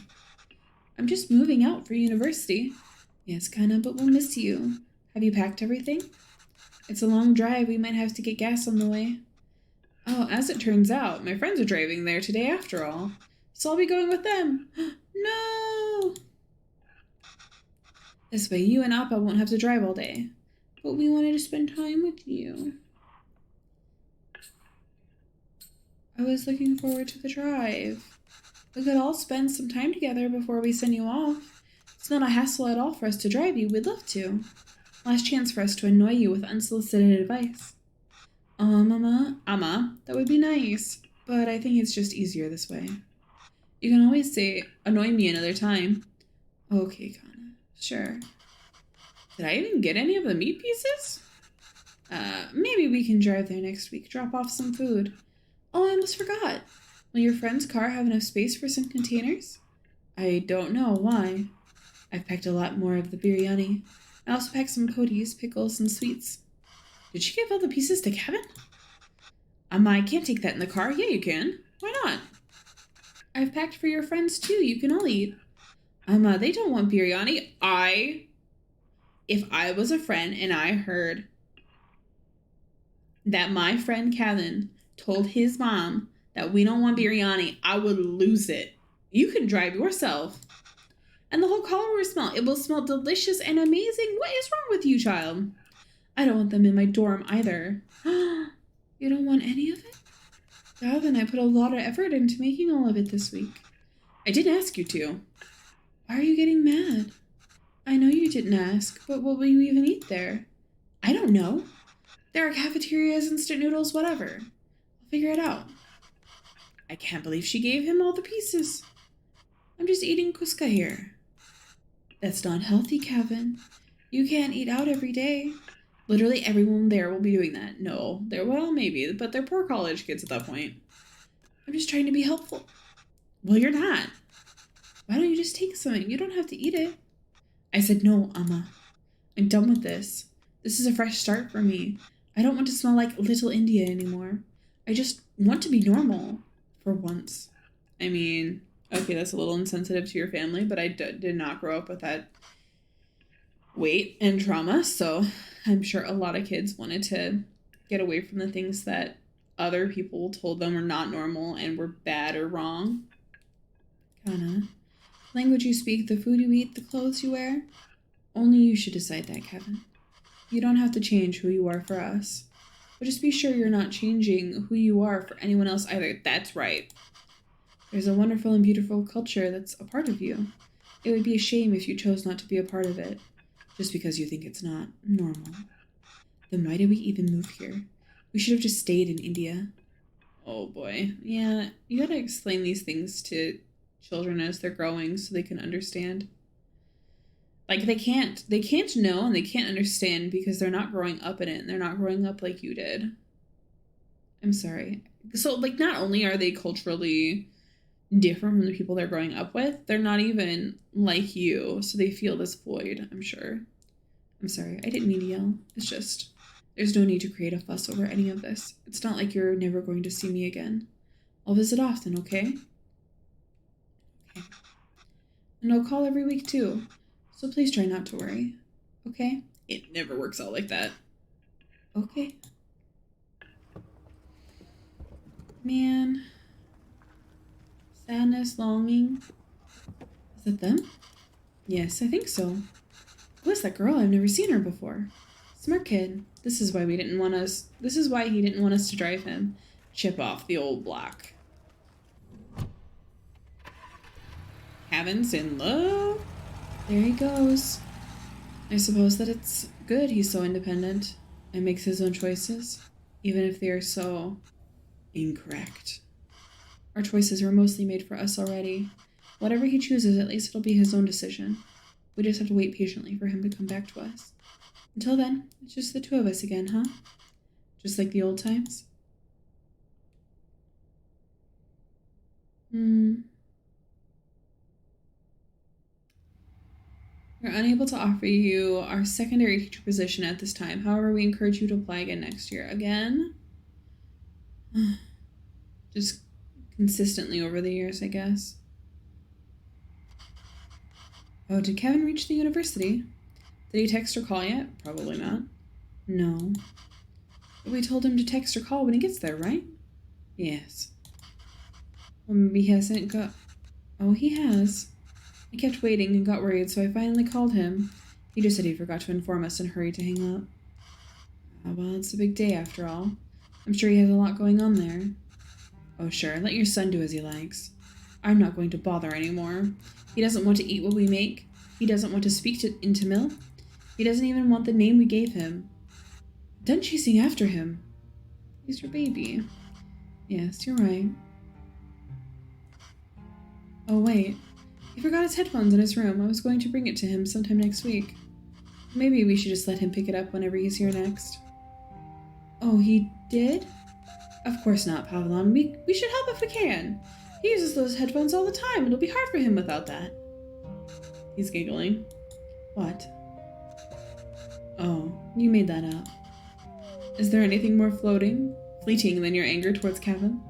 I'm just moving out for university. Yes, kinda, but we'll miss you. Have you packed everything? It's a long drive. We might have to get gas on the way. Oh, as it turns out, my friends are driving there today after all. So I'll be going with them. No! This way you and Appa won't have to drive all day. But we wanted to spend time with you. I was looking forward to the drive. We could all spend some time together before we send you off. It's not a hassle at all for us to drive you. We'd love to. Last chance for us to annoy you with unsolicited advice. Amma, that would be nice. But I think it's just easier this way. You can always say, annoy me another time. Okay, Kana. Sure. Did I even get any of the meat pieces? Maybe we can drive there next week. Drop off some food. Oh, I almost forgot. Will your friend's car have enough space for some containers? I don't know. Why? I've packed a lot more of the biryani. I also packed some kotis, pickles, and sweets. Did she give all the pieces to Kavin? I can't take that in the car. Yeah, you can. Why not? I've packed for your friends, too. You can all eat. They don't want biryani. If I was a friend and I heard that my friend Kavin told his mom that we don't want biryani, I would lose it. You can drive yourself. And the whole car will smell. It will smell delicious and amazing. What is wrong with you, child? I don't want them in my dorm either. You don't want any of it? Kavin, I put a lot of effort into making all of it this week. I didn't ask you to. Why are you getting mad? I know you didn't ask, but what will you even eat there? I don't know. There are cafeterias, instant noodles, whatever. I'll figure it out. I can't believe she gave him all the pieces. I'm just eating kuska here. That's not healthy, Kavin. You can't eat out every day. Literally everyone there will be doing that. No, well, maybe, but they're poor college kids at that point. I'm just trying to be helpful. Well, you're not. Why don't you just take something? You don't have to eat it. I said no, Amma. I'm done with this. This is a fresh start for me. I don't want to smell like Little India anymore. I just want to be normal. For once. I mean, okay, that's a little insensitive to your family, but I did not grow up with that weight and trauma, so I'm sure a lot of kids wanted to get away from the things that other people told them were not normal and were bad or wrong. Kana. Language you speak, the food you eat, the clothes you wear. Only you should decide that, Kavin. You don't have to change who you are for us. But just be sure you're not changing who you are for anyone else either. That's right. There's a wonderful and beautiful culture that's a part of you. It would be a shame if you chose not to be a part of it, just because you think it's not normal. Then why did we even move here? We should have just stayed in India. Oh boy. Yeah, you gotta explain these things to children as they're growing so they can understand. Like, they can't know and they can't understand because they're not growing up in it and they're not growing up like you did. I'm sorry. So, like, not only are they culturally different from the people they're growing up with, they're not even like you, so they feel this void, I'm sure. I'm sorry, I didn't mean to yell. It's just, there's no need to create a fuss over any of this. It's not like you're never going to see me again. I'll visit often, okay? Okay. And I'll call every week, too. So please try not to worry, okay? It never works out like that. Okay. Man. Sadness, longing. Is it them? Yes, I think so. Who is that girl? I've never seen her before. Smart kid. This is why he didn't want us to drive him. Chip off the old block. Kavin's in love. There he goes. I suppose that it's good he's so independent and makes his own choices, even if they are so Incorrect. Our choices were mostly made for us already. Whatever he chooses, at least it'll be his own decision. We just have to wait patiently for him to come back to us. Until then, it's just the two of us again, huh? Just like the old times? We're unable to offer you our secondary teacher position at this time. However, we encourage you to apply again next year. Again? Just consistently over the years, I guess. Oh, did Kevin reach the university? Did he text or call yet? Probably not. No. But we told him to text or call when he gets there, right? Yes. Well, maybe he hasn't got... Oh, he has. I kept waiting and got worried, so I finally called him. He just said he forgot to inform us and hurried to hang up. Well, it's a big day after all. I'm sure he has a lot going on there. Oh, sure, let your son do as he likes. I'm not going to bother anymore. He doesn't want to eat what we make. He doesn't want to speak into Mill. He doesn't even want the name we gave him. Done chasing after him. He's your baby. Yes, you're right. Oh, wait. He forgot his headphones in his room. I was going to bring it to him sometime next week. Maybe we should just let him pick it up whenever he's here next. Oh, he did? Of course not, Pavlon. We should help if we can. He uses those headphones all the time. It'll be hard for him without that. He's giggling. What? Oh, you made that up. Is there anything more fleeting than your anger towards Kavin?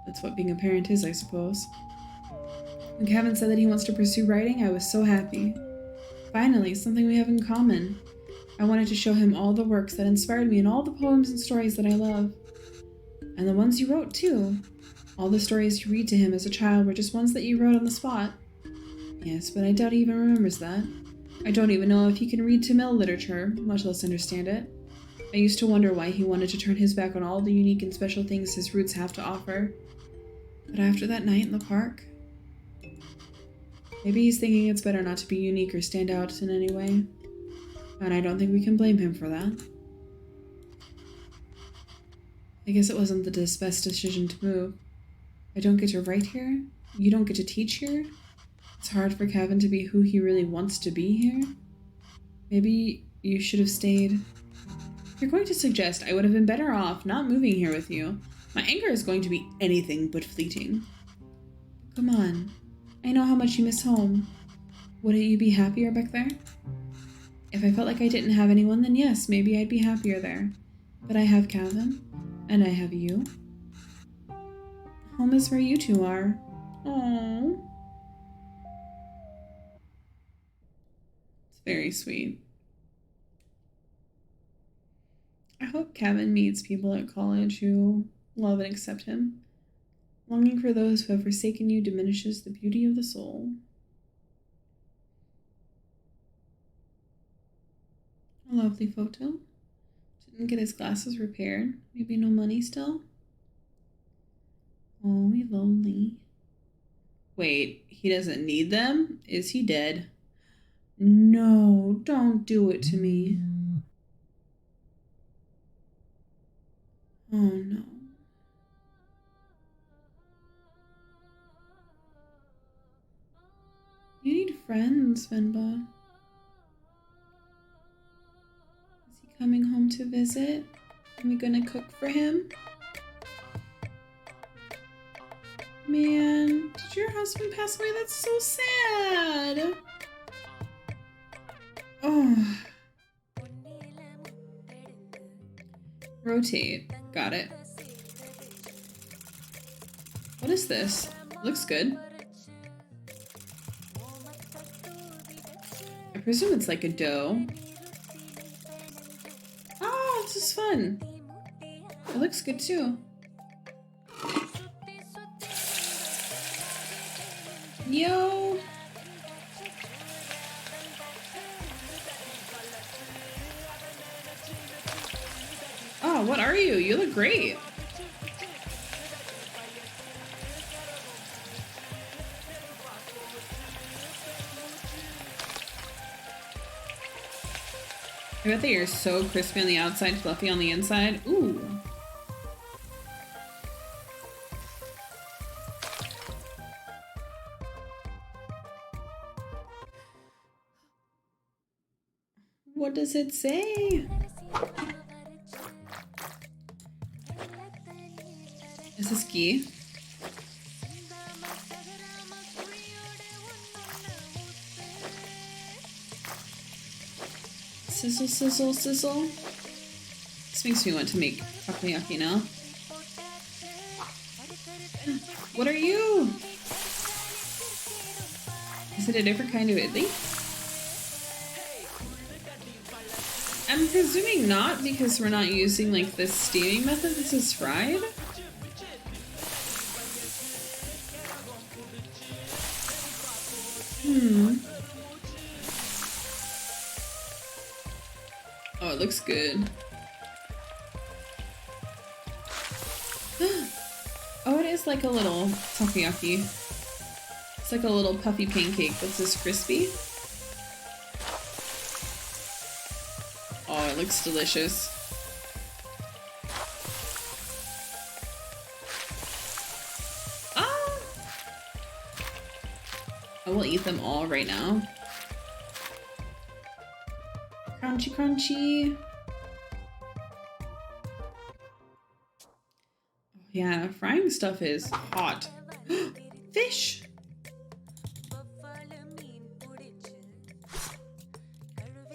That's what being a parent is, I suppose. When Kavin said that he wants to pursue writing, I was so happy. Finally, something we have in common. I wanted to show him all the works that inspired me and all the poems and stories that I love. And the ones you wrote, too. All the stories you read to him as a child were just ones that you wrote on the spot. Yes, but I doubt he even remembers that. I don't even know if he can read Tamil literature, much less understand it. I used to wonder why he wanted to turn his back on all the unique and special things his roots have to offer. But after that night in the park... Maybe he's thinking it's better not to be unique or stand out in any way. And I don't think we can blame him for that. I guess it wasn't the best decision to move. I don't get to write here. You don't get to teach here. It's hard for Kavin to be who he really wants to be here. Maybe you should have stayed. If you're going to suggest I would have been better off not moving here with you, my anger is going to be anything but fleeting. Come on. I know how much you miss home. Wouldn't you be happier back there? If I felt like I didn't have anyone, then yes, maybe I'd be happier there. But I have Kavin, and I have you. Home is where you two are. Aww. It's very sweet. I hope Kavin meets people at college who love and accept him. Longing for those who have forsaken you diminishes the beauty of the soul. A lovely photo. Didn't get his glasses repaired. Maybe no money still? Oh, we lonely. Wait, he doesn't need them? Is he dead? No, don't do it to me. Oh no. You need friends, Venba. Is he coming home to visit? Are we gonna cook for him? Man, did your husband pass away? That's so sad. Oh. Rotate. Got it. What is this? Looks good. I presume it's like a dough. Oh, this is fun. It looks good too. Yo! Oh, what are you? You look great. I bet that you're so crispy on the outside, fluffy on the inside. Ooh. What does it say? Is this ghee? Sizzle, sizzle, sizzle. This makes me want to make takoyaki now. What are you? Is it a different kind of idli? I'm presuming not, because we're not using like this steaming method. This is fried. Oh, it looks good. Oh, it is like a little takoyaki. It's like a little puffy pancake that's just crispy. Oh, it looks delicious. Ah! I will eat them all right now. Crunchy, crunchy. Oh, yeah, frying stuff is hot. Fish!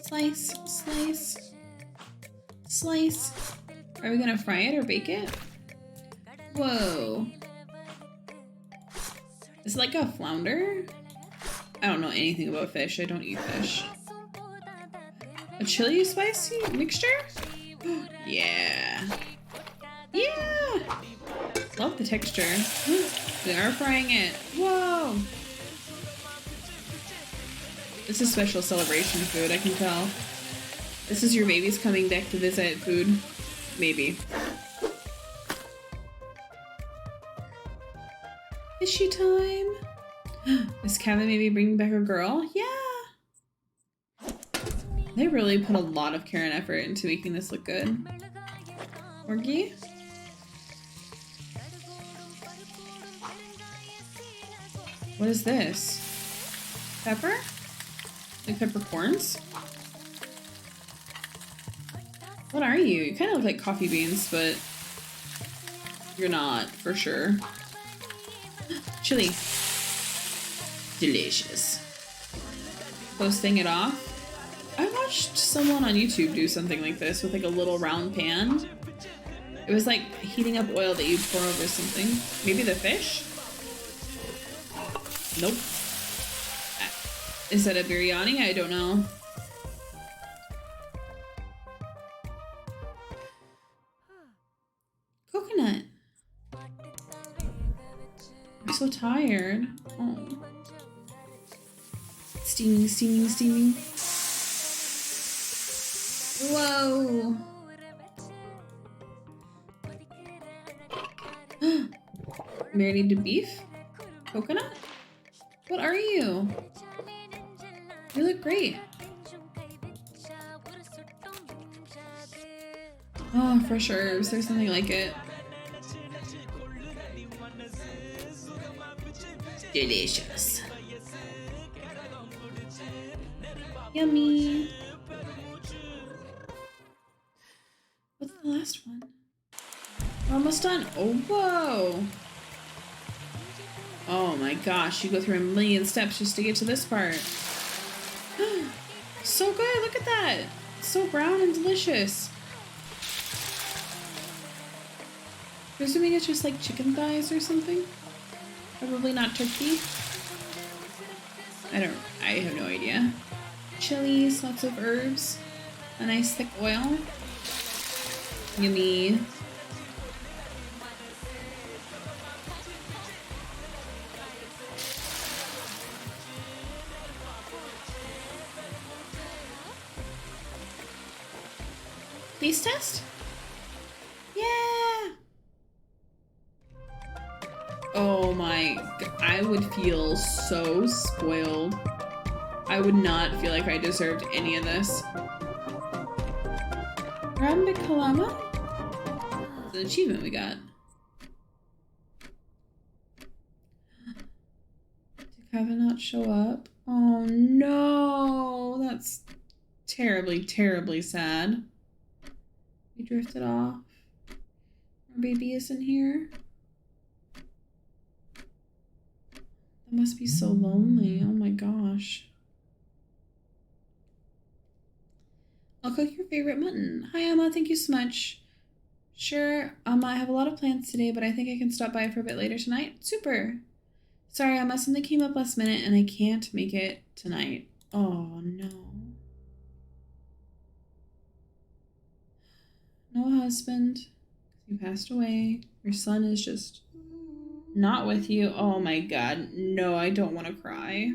Slice, slice, slice. Are we gonna fry it or bake it? Whoa. Is it like a flounder? I don't know anything about fish. I don't eat fish. A chili spicy mixture? Yeah. Yeah! Love the texture. We are frying it. Whoa! This is special celebration food, I can tell. This is your baby's coming back to visit food. Maybe. Fishy time! Is Kavin maybe bringing back a girl? Yeah! They really put a lot of care and effort into making this look good. Orgy? What is this? Pepper? Like peppercorns? What are you? You kind of look like coffee beans, but you're not, for sure. Chili. Delicious. Toasting it off. I watched someone on YouTube do something like this with like a little round pan. It was like heating up oil that you'd pour over something. Maybe the fish? Nope. Is that a biryani? I don't know. Coconut. I'm so tired. Oh. Steaming, steaming, steaming. Whoa. Marinated beef? Coconut? What are you? You look great. Oh, fresh herbs. There's nothing like it. Delicious. Yummy. What's the last one? We're almost done. Oh, whoa. Oh my gosh, you go through a million steps just to get to this part. So good, look at that. It's so brown and delicious. Presuming it's just like chicken thighs or something. Probably not turkey. I have no idea. Chilies, lots of herbs, a nice thick oil. Yummy. Taste test? Yeah! Oh my, I would feel so spoiled. I would not feel like I deserved any of this. Rambe Kalama? It's an achievement we got. Did Kavin not show up? Oh no, that's Terribly, terribly sad. We drifted off. Our baby isn't here. That must be so lonely. Oh my gosh. I'll cook your favorite mutton. Hi, Emma. Thank you so much. Sure, I have a lot of plans today, but I think I can stop by for a bit later tonight. Super. Sorry, Emma. Something came up last minute and I can't make it tonight. Oh, no. No husband. You passed away. Your son is just not with you. Oh my god. No, I don't want to cry.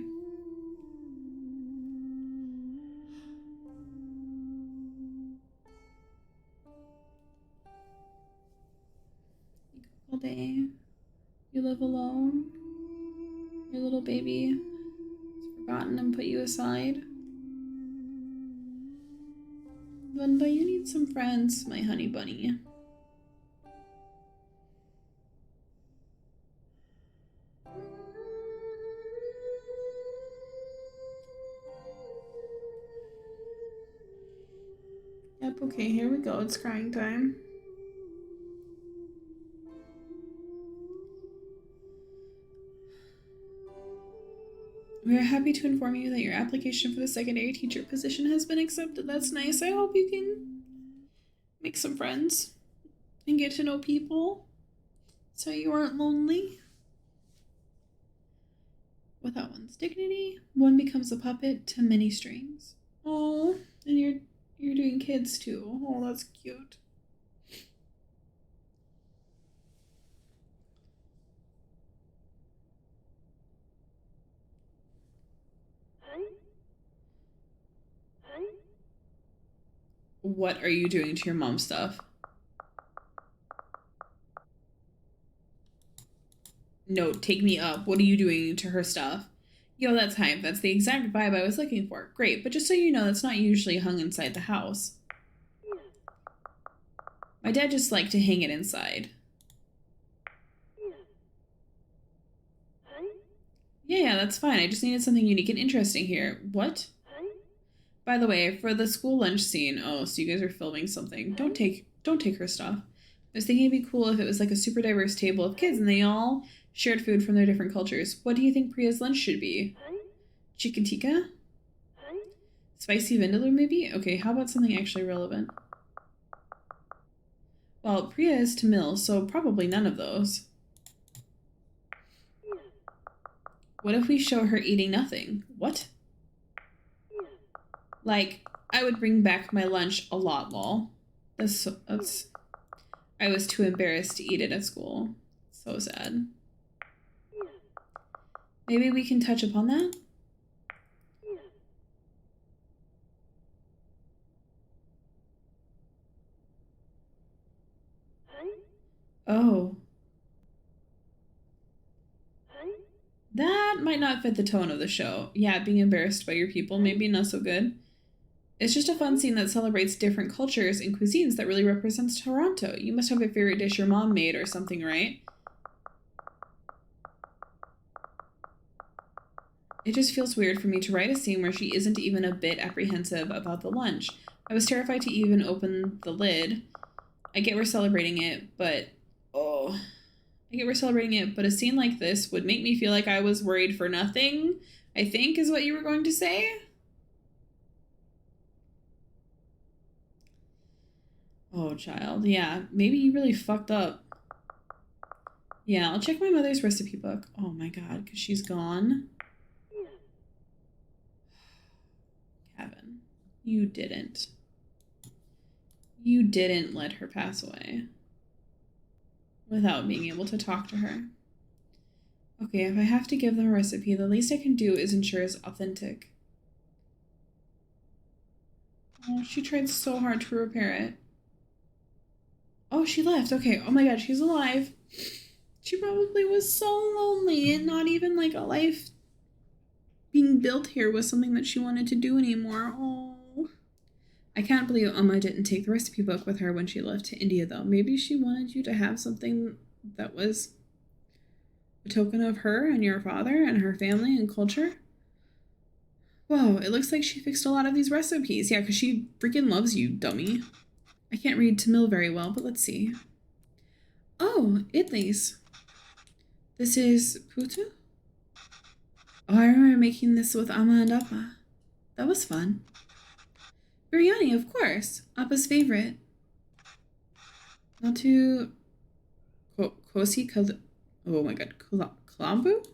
All day. You live alone. Your little baby has forgotten and put you aside. Venba, you need some friends, my honey bunny. Yep, okay, here we go. It's crying time. We are happy to inform you that your application for the secondary teacher position has been accepted. That's nice. I hope you can make some friends and get to know people so you aren't lonely. Without one's dignity, one becomes a puppet to many strings. Oh, and you're doing kids too. Oh, that's cute. What are you doing to your mom's stuff? No, take me up. What are you doing to her stuff? Yo, that's hype. That's the exact vibe I was looking for. Great, but just so you know, that's not usually hung inside the house. My dad just liked to hang it inside. Yeah, that's fine. I just needed something unique and interesting here. What? By the way, for the school lunch scene, oh, so you guys are filming something. Don't take her stuff. I was thinking it'd be cool if it was like a super diverse table of kids and they all shared food from their different cultures. What do you think Priya's lunch should be? Chicken tikka? Spicy vindaloo, maybe? Okay, how about something actually relevant? Well, Priya is Tamil, so probably none of those. What if we show her eating nothing? What? Like, I would bring back my lunch a lot, lol. That's I was too embarrassed to eat it at school. So sad. Maybe we can touch upon that? Oh. That might not fit the tone of the show. Yeah, being embarrassed by your people, maybe not so good. It's just a fun scene that celebrates different cultures and cuisines that really represents Toronto. You must have a favorite dish your mom made or something, right? It just feels weird for me to write a scene where she isn't even a bit apprehensive about the lunch. I was terrified to even open the lid. I get we're celebrating it, but a scene like this would make me feel like I was worried for nothing, I think is what you were going to say. Oh, child. Yeah, maybe you really fucked up. Yeah, I'll check my mother's recipe book. Oh my god, because she's gone. Kavin, you didn't. You didn't let her pass away without being able to talk to her. Okay, if I have to give them a recipe, the least I can do is ensure it's authentic. Oh, she tried so hard to repair it. Oh, she left. Okay. Oh my god, she's alive. She probably was so lonely and not even like a life being built here was something that she wanted to do anymore. Oh. I can't believe Amma didn't take the recipe book with her when she left to India, though. Maybe she wanted you to have something that was a token of her and your father and her family and culture. Whoa, it looks like she fixed a lot of these recipes. Yeah, because she freaking loves you, dummy. I can't read Tamil very well, but let's see. Oh, idlis. This is putu? Oh, I remember making this with Amma and Appa. That was fun. Biryani, of course. Appa's favorite. Not too... Kosi oh my god, Klambu?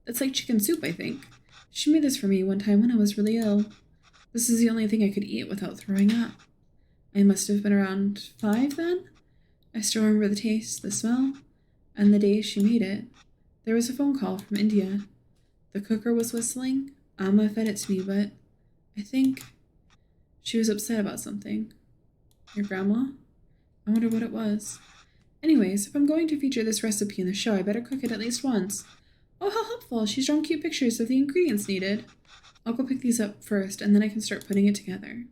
That's like chicken soup, I think. She made this for me one time when I was really ill. This is the only thing I could eat without throwing up. I must have been around 5 then. I still remember the taste, the smell, and the day she made it. There was a phone call from India. The cooker was whistling. Amma fed it to me, but I think she was upset about something. Your grandma? I wonder what it was. Anyways, if I'm going to feature this recipe in the show, I better cook it at least once. Oh, how helpful! She's drawn cute pictures of the ingredients needed. I'll go pick these up first, and then I can start putting it together.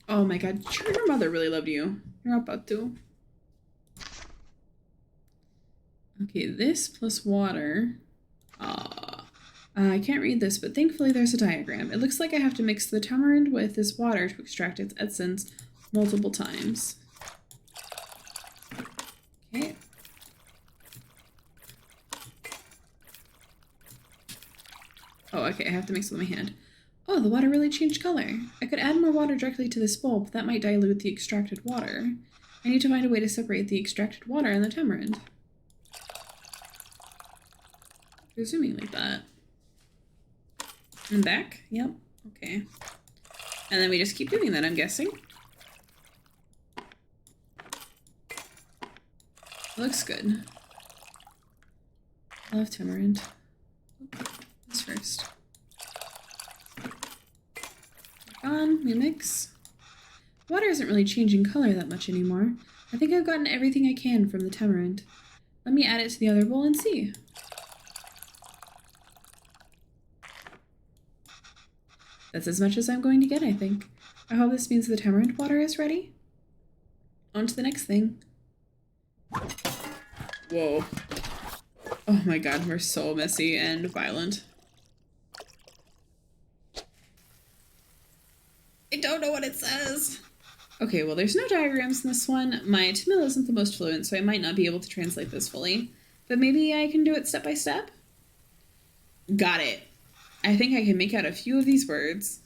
Oh my god, sure, your mother really loved you. You're about to. Okay, this plus water. I can't read this, but thankfully there's a diagram. It looks like I have to mix the tamarind with this water to extract its essence multiple times. Okay. Oh, okay, I have to mix it with my hand. Oh, the water really changed color. I could add more water directly to this bowl, but that might dilute the extracted water. I need to find a way to separate the extracted water and the tamarind. Presuming like that. And back? Yep. Okay. And then we just keep doing that, I'm guessing. Looks good. I love tamarind. Okay, this first. On, we mix. Water isn't really changing color that much anymore. I think I've gotten everything I can from the tamarind. Let me add it to the other bowl and see. That's as much as I'm going to get, I think. I hope this means the tamarind water is ready. On to the next thing. Whoa. Oh my god, we're so messy and violent. I don't know what it says. Okay, well there's no diagrams in this one. My Tamil isn't the most fluent, so I might not be able to translate this fully. But maybe I can do it step by step? Got it. I think I can make out a few of these words.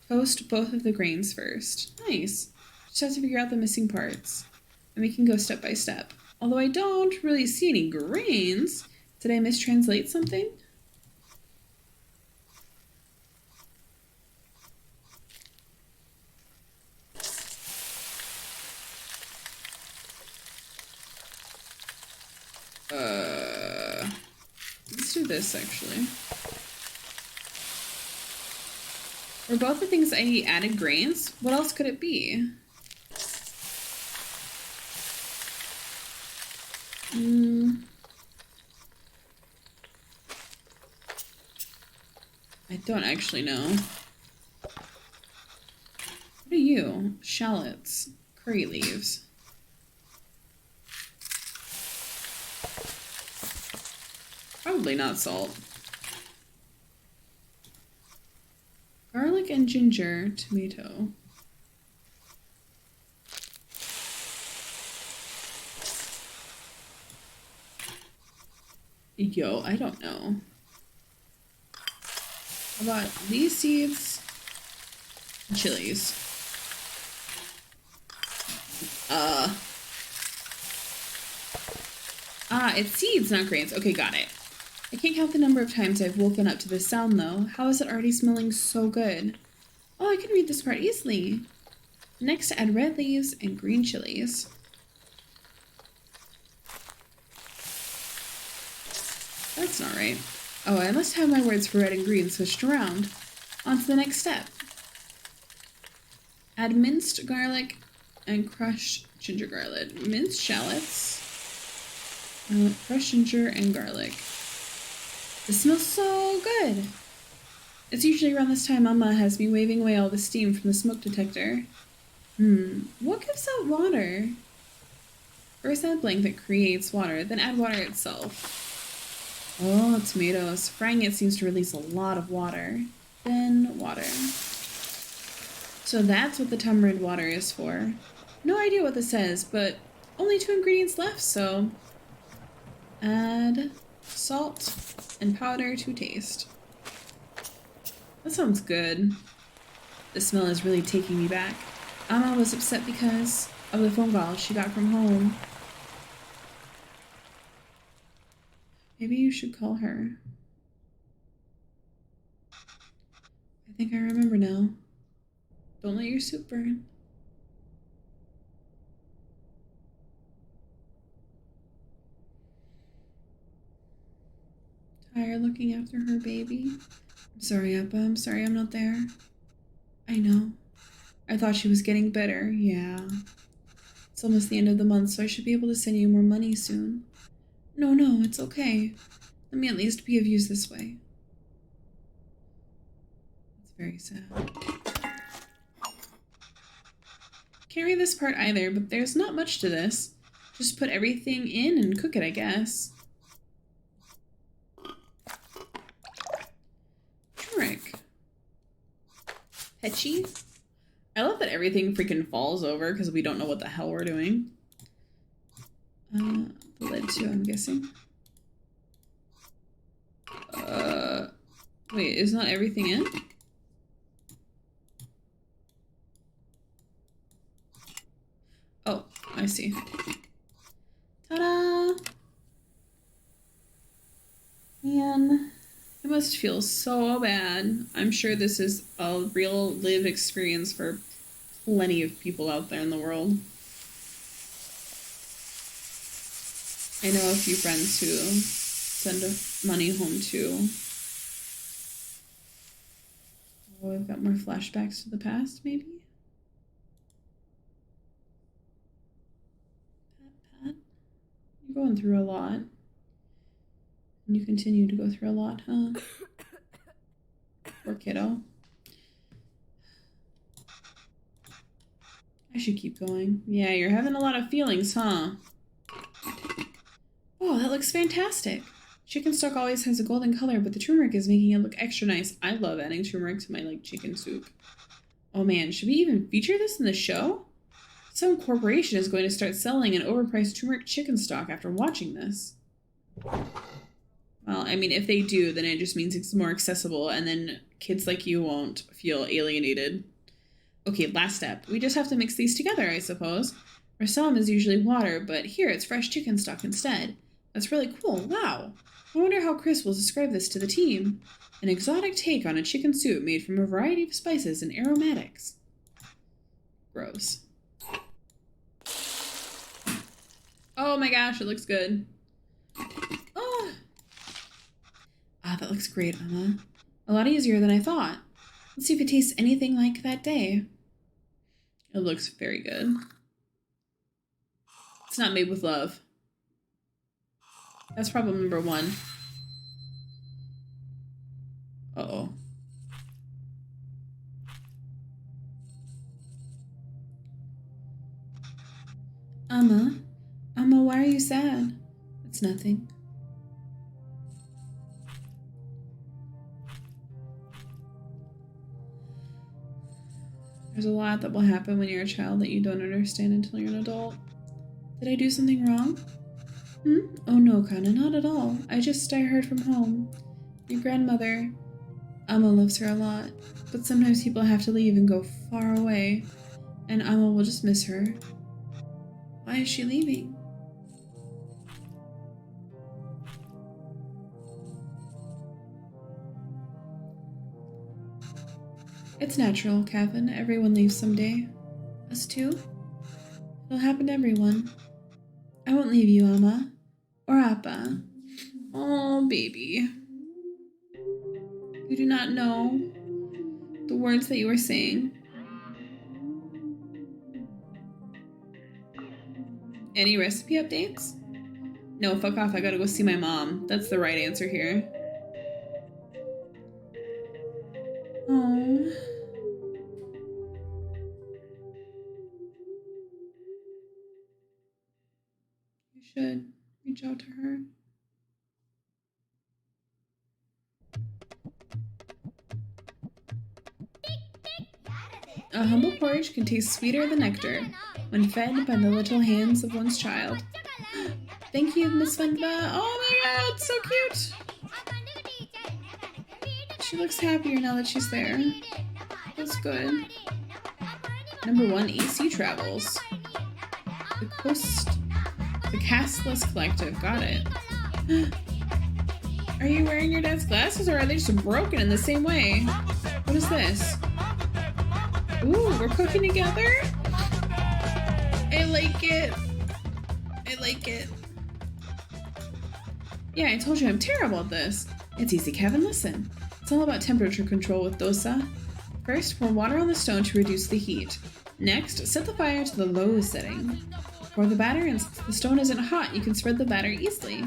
Toast both of the grains first. Nice. Just have to figure out the missing parts. And we can go step by step. Although I don't really see any grains. Did I mistranslate something? Let's do this actually. Were both the things I added grains? What else could it be? I don't actually know. What are you? Shallots. Curry leaves. Probably not salt. Garlic and ginger, tomato. Yo, I don't know. How about these seeds? Chilies. It's seeds, not grains. Okay, got it. I can't count the number of times I've woken up to this sound, though. How is it already smelling so good? Oh, I can read this part easily. Next, add red leaves and green chilies. That's not right. Oh, I must have my words for red and green switched around. On to the next step. Add minced garlic and crushed ginger garlic. Minced shallots, crushed ginger, and garlic. This smells so good. It's usually around this time Mama has me waving away all the steam from the smoke detector. What gives out water? First add blank that creates water, then add water itself. Oh, tomatoes. Frying it seems to release a lot of water. Then water. So that's what the tamarind water is for. No idea what this says, but only 2 ingredients left, so add salt and powder to taste. That sounds good. The smell is really taking me back. Amma was upset because of the phone call she got from home. Maybe you should call her. I think I remember now. Don't let your soup burn. Tired looking after her baby. I'm sorry, Appa. I'm sorry I'm not there. I know. I thought she was getting better. Yeah. It's almost the end of the month, so I should be able to send you more money soon. No, it's okay. Let me at least be of use this way. It's very sad. Can't read this part either, but there's not much to this. Just put everything in and cook it, I guess. Turmeric. Peachy. I love that everything freaking falls over because we don't know what the hell we're doing. The lid too, I'm guessing. Wait, is not everything in? Oh, I see. Ta-da! Man, it must feel so bad. I'm sure this is a real live experience for plenty of people out there in the world. I know a few friends who send money home too. Oh, I've got more flashbacks to the past, maybe? Pat? You're going through a lot. And you continue to go through a lot, huh? Poor kiddo. I should keep going. Yeah, you're having a lot of feelings, huh? Oh, that looks fantastic. Chicken stock always has a golden color, but the turmeric is making it look extra nice. I love adding turmeric to my, chicken soup. Oh man, should we even feature this in the show? Some corporation is going to start selling an overpriced turmeric chicken stock after watching this. Well, I mean, if they do, then it just means it's more accessible, and then kids like you won't feel alienated. Okay, last step. We just have to mix these together, I suppose. Rasam is usually water, but here it's fresh chicken stock instead. That's really cool. Wow. I wonder how Chris will describe this to the team. An exotic take on a chicken soup made from a variety of spices and aromatics. Gross. Oh my gosh, it looks good. Oh. Ah, that looks great, Emma. A lot easier than I thought. Let's see if it tastes anything like that day. It looks very good. It's not made with love. That's problem number 1. Uh-oh. Amma? Amma, why are you sad? It's nothing. There's a lot that will happen when you're a child that you don't understand until you're an adult. Did I do something wrong? Oh no, Kana, not at all. I heard from home. Your grandmother, Amma loves her a lot, but sometimes people have to leave and go far away, and Amma will just miss her. Why is she leaving? It's natural, Kavin. Everyone leaves someday. Us too? It'll happen to everyone. I won't leave you, Amma. Or Appa. Oh, baby. You do not know the words that you are saying. Any recipe updates? No, fuck off. I gotta go see my mom. That's the right answer here. Oh. You should reach out to her. A humble porridge can taste sweeter than nectar when fed by the little hands of one's child. Thank you, Miss Venba. Oh my god, so cute. She looks happier now that she's there. That's good. Number 1, AC Travels. The Castless Collective. Got it. Are you wearing your dad's glasses or are they just broken in the same way? What is this? Ooh, we're cooking together? I like it. I like it. Yeah, I told you I'm terrible at this. It's easy, Kavin, listen. It's all about temperature control with dosa. First, pour water on the stone to reduce the heat. Next, set the fire to the low setting. Pour the batter, and since the stone isn't hot, you can spread the batter easily.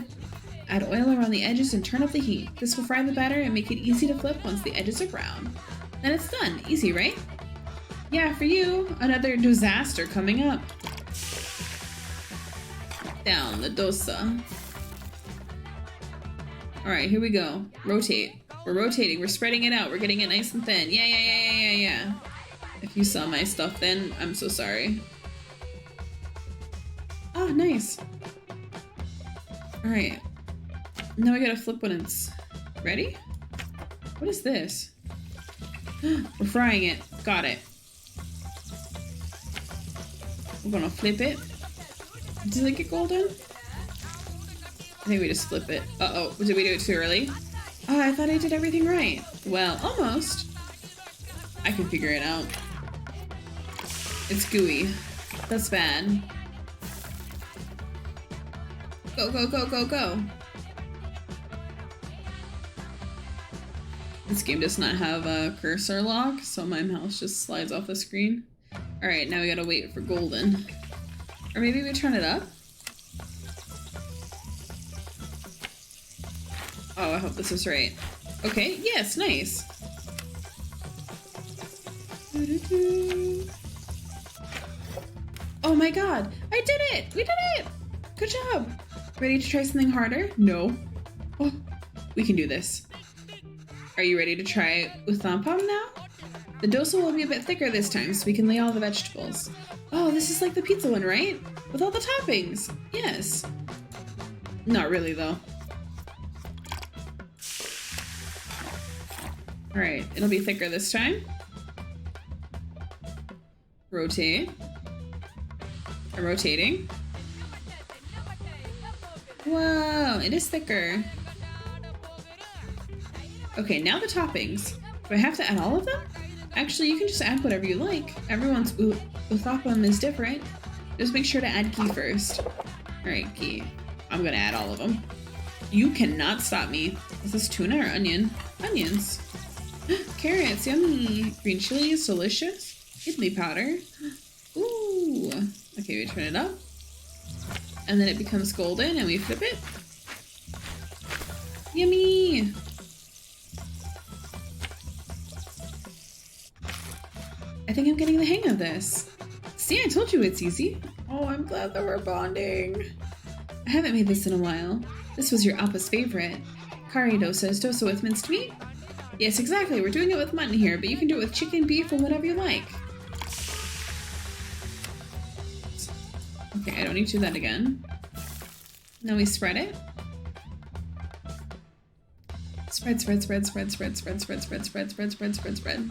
Add oil around the edges and turn up the heat. This will fry the batter and make it easy to flip once the edges are brown. Then it's done. Easy, right? Yeah, for you. Another disaster coming up. Down the dosa. Alright, here we go. Rotate. We're rotating. We're spreading it out. We're getting it nice and thin. Yeah. If you saw my stuff then, I'm so sorry. Oh, nice. Alright. Now I gotta flip when it's ready? What is this? We're frying it. Got it. We're gonna flip it. Did it get golden? I think we just flip it. Uh-oh. Did we do it too early? Oh, I thought I did everything right. Well, almost. I can figure it out. It's gooey. That's bad. Go, go, go, go, go. This game does not have a cursor lock, so my mouse just slides off the screen. Alright, now we gotta wait for golden. Or maybe we turn it up? Oh, I hope this is right. Okay, yes, nice. Oh my god, I did it! We did it! Good job! Ready to try something harder? No. Oh, we can do this. Are you ready to try uthapam now? The dosa will be a bit thicker this time, so we can lay all the vegetables. Oh, this is like the pizza one, right? With all the toppings. Yes. Not really, though. Alright, it'll be thicker this time. Rotate. I'm rotating. Whoa, it is thicker. Okay, now the toppings. Do I have to add all of them? Actually, you can just add whatever you like. Everyone's uthapam is different. Just make sure to add ghee first. Alright, ghee. I'm gonna add all of them. You cannot stop me. Is this tuna or onion? Onions. Carrots, yummy. Green chili is delicious. Idli powder. Ooh. Okay, we turn it up. And then it becomes golden and we flip it. Yummy. I think I'm getting the hang of this. See, I told you it's easy. Oh, I'm glad that we're bonding. I haven't made this in a while. This was your Appa's favorite. Curry dosa is dosa with minced meat? Yes, exactly. We're doing it with mutton here, but you can do it with chicken, beef, or whatever you like. Okay, I don't need to do that again. Now we spread it. Spread, spread, spread, spread, spread, spread, spread, spread, spread, spread, spread, spread, spread.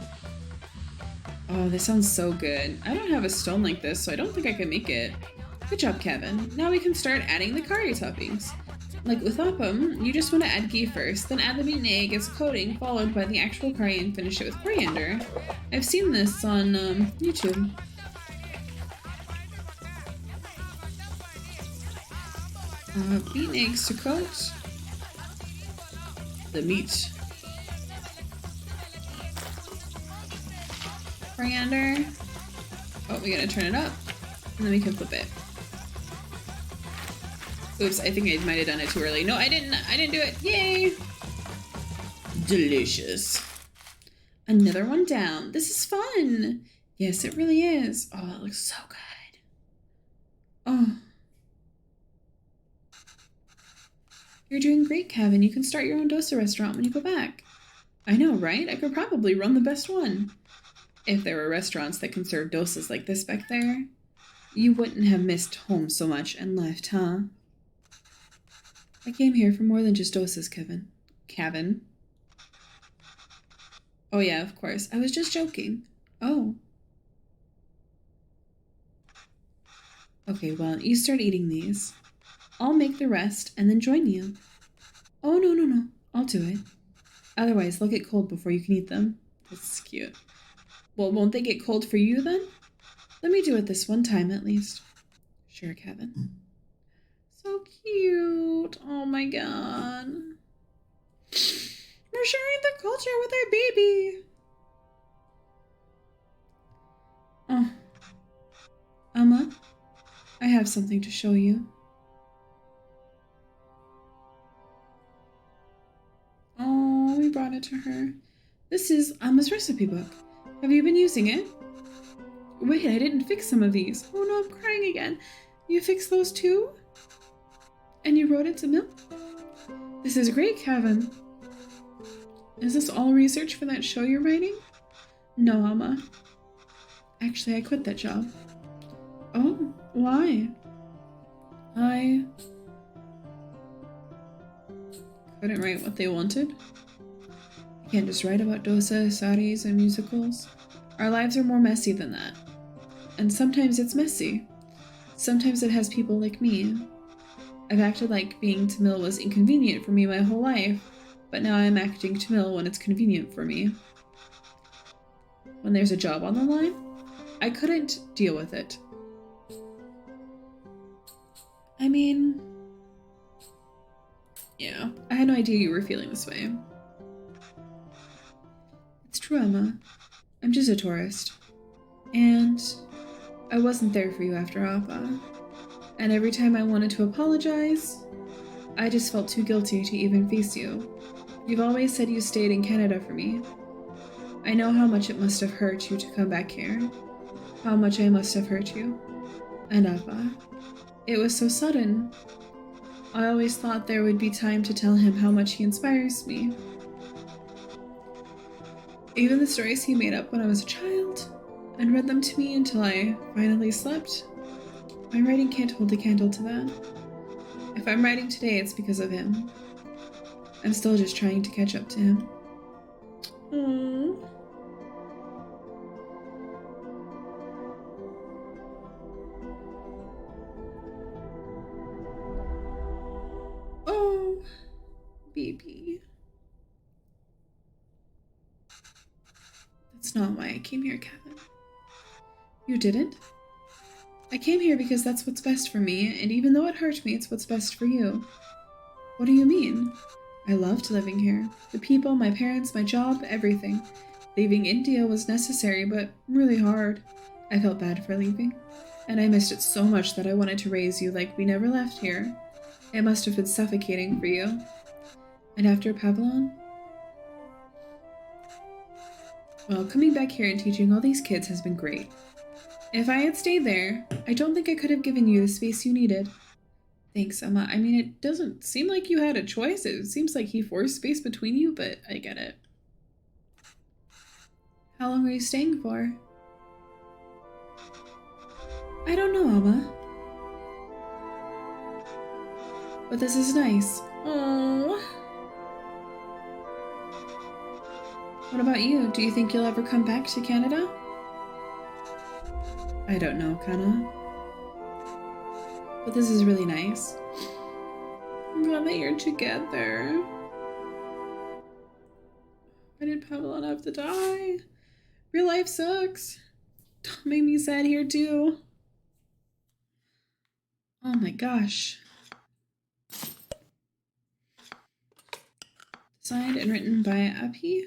Oh, this sounds so good. I don't have a stone like this, so I don't think I can make it. Good job, Kavin. Now we can start adding the curry toppings. Like uthapam, you just want to add ghee first, then add the meat and egg as a coating, followed by the actual curry and finish it with coriander. I've seen this on YouTube. Beaten eggs to coat the meat. Coriander. Oh, we gotta turn it up, and then we can flip it. Oops, I think I might have done it too early. No, I didn't do it. Yay! Delicious. Another one down. This is fun. Yes, it really is. Oh, it looks so good. Oh. You're doing great, Kavin. You can start your own dosa restaurant when you go back. I know, right? I could probably run the best one. If there were restaurants that can serve dosas like this back there, you wouldn't have missed home so much and left, huh? I came here for more than just dosas, Kevin. Kavin. Oh yeah, of course. I was just joking. Oh. Okay, well, you start eating these. I'll make the rest and then join you. Oh, no. I'll do it. Otherwise, they'll get cold before you can eat them. This is cute. Well, won't they get cold for you then? Let me do it this one time at least. Sure, Kevin. So cute. Oh my god. We're sharing the culture with our baby. Oh. Emma, I have something to show you. Oh, we brought it to her. This is Emma's recipe book. Have you been using it? Wait, I didn't fix some of these. Oh no, I'm crying again. You fixed those too? And you wrote it to Milk? This is great, Kevin. Is this all research for that show you're writing? No, Emma. Actually, I quit that job. Oh, why? I couldn't write what they wanted. You can't just write about dosa, saris, and musicals. Our lives are more messy than that. And sometimes it's messy. Sometimes it has people like me. I've acted like being Tamil was inconvenient for me my whole life, but now I'm acting Tamil when it's convenient for me. When there's a job on the line, I couldn't deal with it. I mean, yeah, I had no idea you were feeling this way. It's true, Emma. I'm just a tourist. And I wasn't there for you after Appa. And every time I wanted to apologize, I just felt too guilty to even face you. You've always said you stayed in Canada for me. I know how much it must have hurt you to come back here. How much I must have hurt you. And Appa. It was so sudden. I always thought there would be time to tell him how much he inspires me. Even the stories he made up when I was a child, and read them to me until I finally slept. My writing can't hold a candle to that. If I'm writing today, it's because of him. I'm still just trying to catch up to him. Aww. Oh, baby. That's not why I came here, Kevin. You didn't? I came here because that's what's best for me, and even though it hurt me, it's what's best for you. What do you mean? I loved living here. The people, my parents, my job, everything. Leaving India was necessary, but really hard. I felt bad for leaving. And I missed it so much that I wanted to raise you like we never left here. It must have been suffocating for you. And after Pavlon? Well, coming back here and teaching all these kids has been great. If I had stayed there, I don't think I could have given you the space you needed. Thanks, Emma. I mean, it doesn't seem like you had a choice. It seems like he forced space between you, but I get it. How long are you staying for? I don't know, Emma. But this is nice. Aww. What about you? Do you think you'll ever come back to Canada? I don't know, Kana. But this is really nice. I'm glad that you're together. Why did Pavlon have to die? Real life sucks. Made me sad here too. Oh my gosh. Designed and written by Api.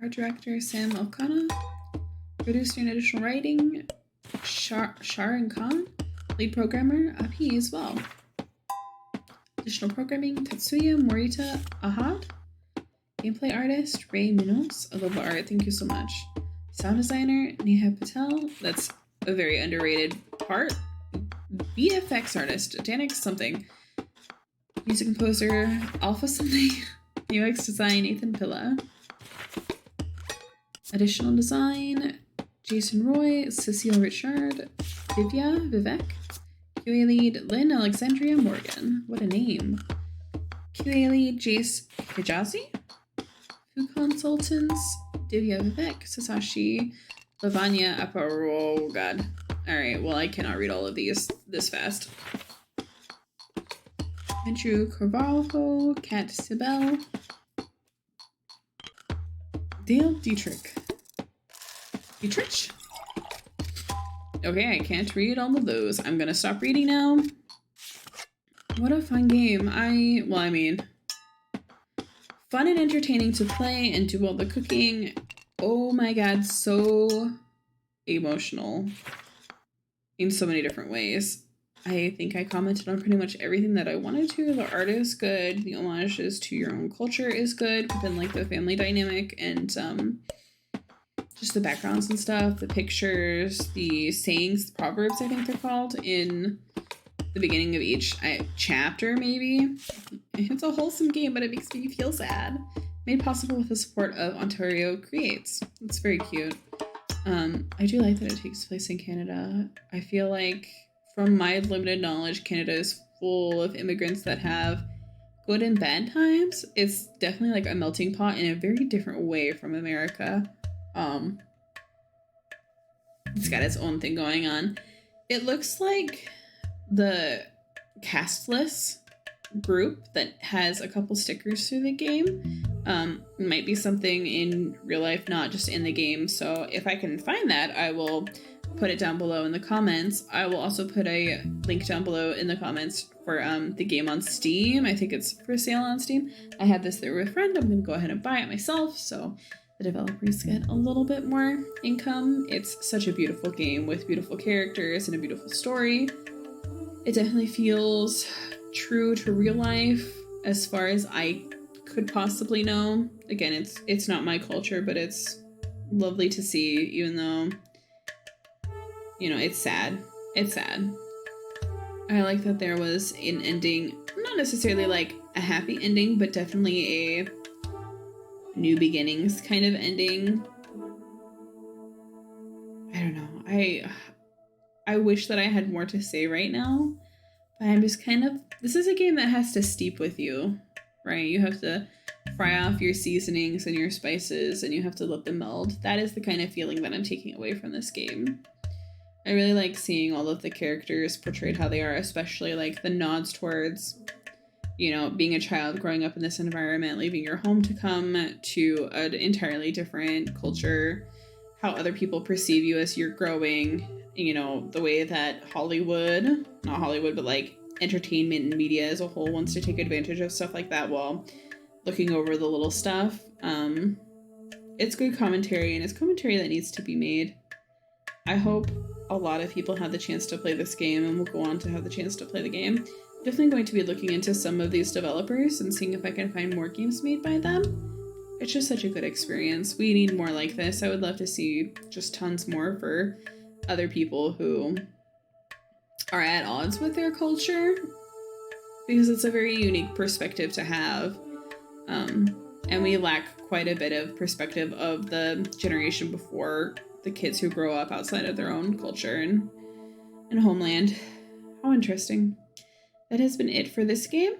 Art director Sam Elkana. Producer and additional writing Sharon Khan. Lead programmer Api as well. Additional programming Tatsuya Morita Ahad. Gameplay artist Ray Minos. I love the art, thank you so much. Sound designer Neha Patel. That's a very underrated part. VFX artist Danik something. Music composer Alpha something. UX design Nathan Pilla. Additional design, Jason Roy, Cecile Richard, Vivek, QA lead, Lynn Alexandria Morgan. What a name. QA lead, Jace Hijazi. Food consultants, Divya Vivek, Sasashi, Lavanya Aparo. Oh god. Alright, well I cannot read all of these this fast. Andrew Carvalho, Kat Sibel, Dale Dietrich. Dietrich? Okay, I can't read all of those. I'm gonna stop reading now. What a fun game. Fun and entertaining to play and do all the cooking. Oh my god, so emotional in so many different ways. I think I commented on pretty much everything that I wanted to. The art is good. The homages to your own culture is good, within like the family dynamic and just the backgrounds and stuff, the pictures, the sayings, the proverbs, I think they're called, in the beginning of each chapter, maybe. It's a wholesome game, but it makes me feel sad. Made possible with the support of Ontario Creates. It's very cute. I do like that it takes place in Canada. I feel like, from my limited knowledge, Canada is full of immigrants that have good and bad times. It's definitely like a melting pot in a very different way from America. It's got its own thing going on. It looks like the castless group that has a couple stickers through the game. Might be something in real life, not just in the game. So if I can find that, I will put it down below in the comments. I will also put a link down below in the comments for the game on Steam. I think it's for sale on Steam. I have this there with a friend. I'm gonna go ahead and buy it myself, so the developers get a little bit more income. It's such a beautiful game with beautiful characters and a beautiful story. It definitely feels true to real life as far as I could possibly know. Again, it's not my culture, but it's lovely to see, even though, you know, it's sad. It's sad. I like that there was an ending, not necessarily like a happy ending, but definitely a new beginnings kind of ending. I don't know. I wish that I had more to say right now, but I'm just kind of, this is a game that has to steep with you, right? You have to fry off your seasonings and your spices, and you have to let them meld. That is the kind of feeling that I'm taking away from this game. I really like seeing all of the characters portrayed how they are, especially like the nods towards, you know, being a child growing up in this environment, leaving your home to come to an entirely different culture, how other people perceive you as you're growing, you know, the way that Hollywood, not Hollywood, but like entertainment and media as a whole wants to take advantage of stuff like that while looking over the little stuff. It's good commentary, and it's commentary that needs to be made. I hope a lot of people have the chance to play this game and will go on to have the chance to play the game. Definitely going to be looking into some of these developers and seeing if I can find more games made by them. It's just such a good experience. We need more like this. I would love to see just tons more for other people who are at odds with their culture, because it's a very unique perspective to have. And we lack quite a bit of perspective of the generation before, the kids who grow up outside of their own culture and homeland. How interesting. That has been it for this game.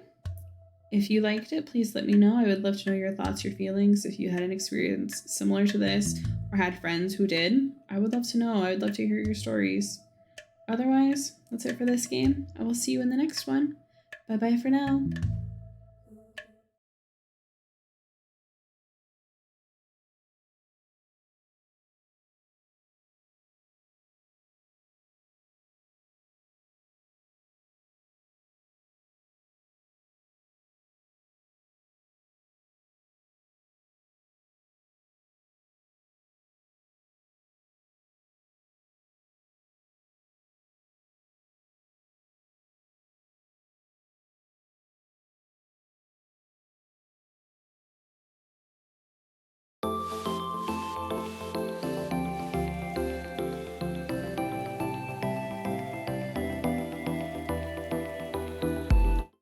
If you liked it, please let me know. I would love to know your thoughts, your feelings. If you had an experience similar to this or had friends who did, I would love to know. I would love to hear your stories. Otherwise, that's it for this game. I will see you in the next one. Bye-bye for now.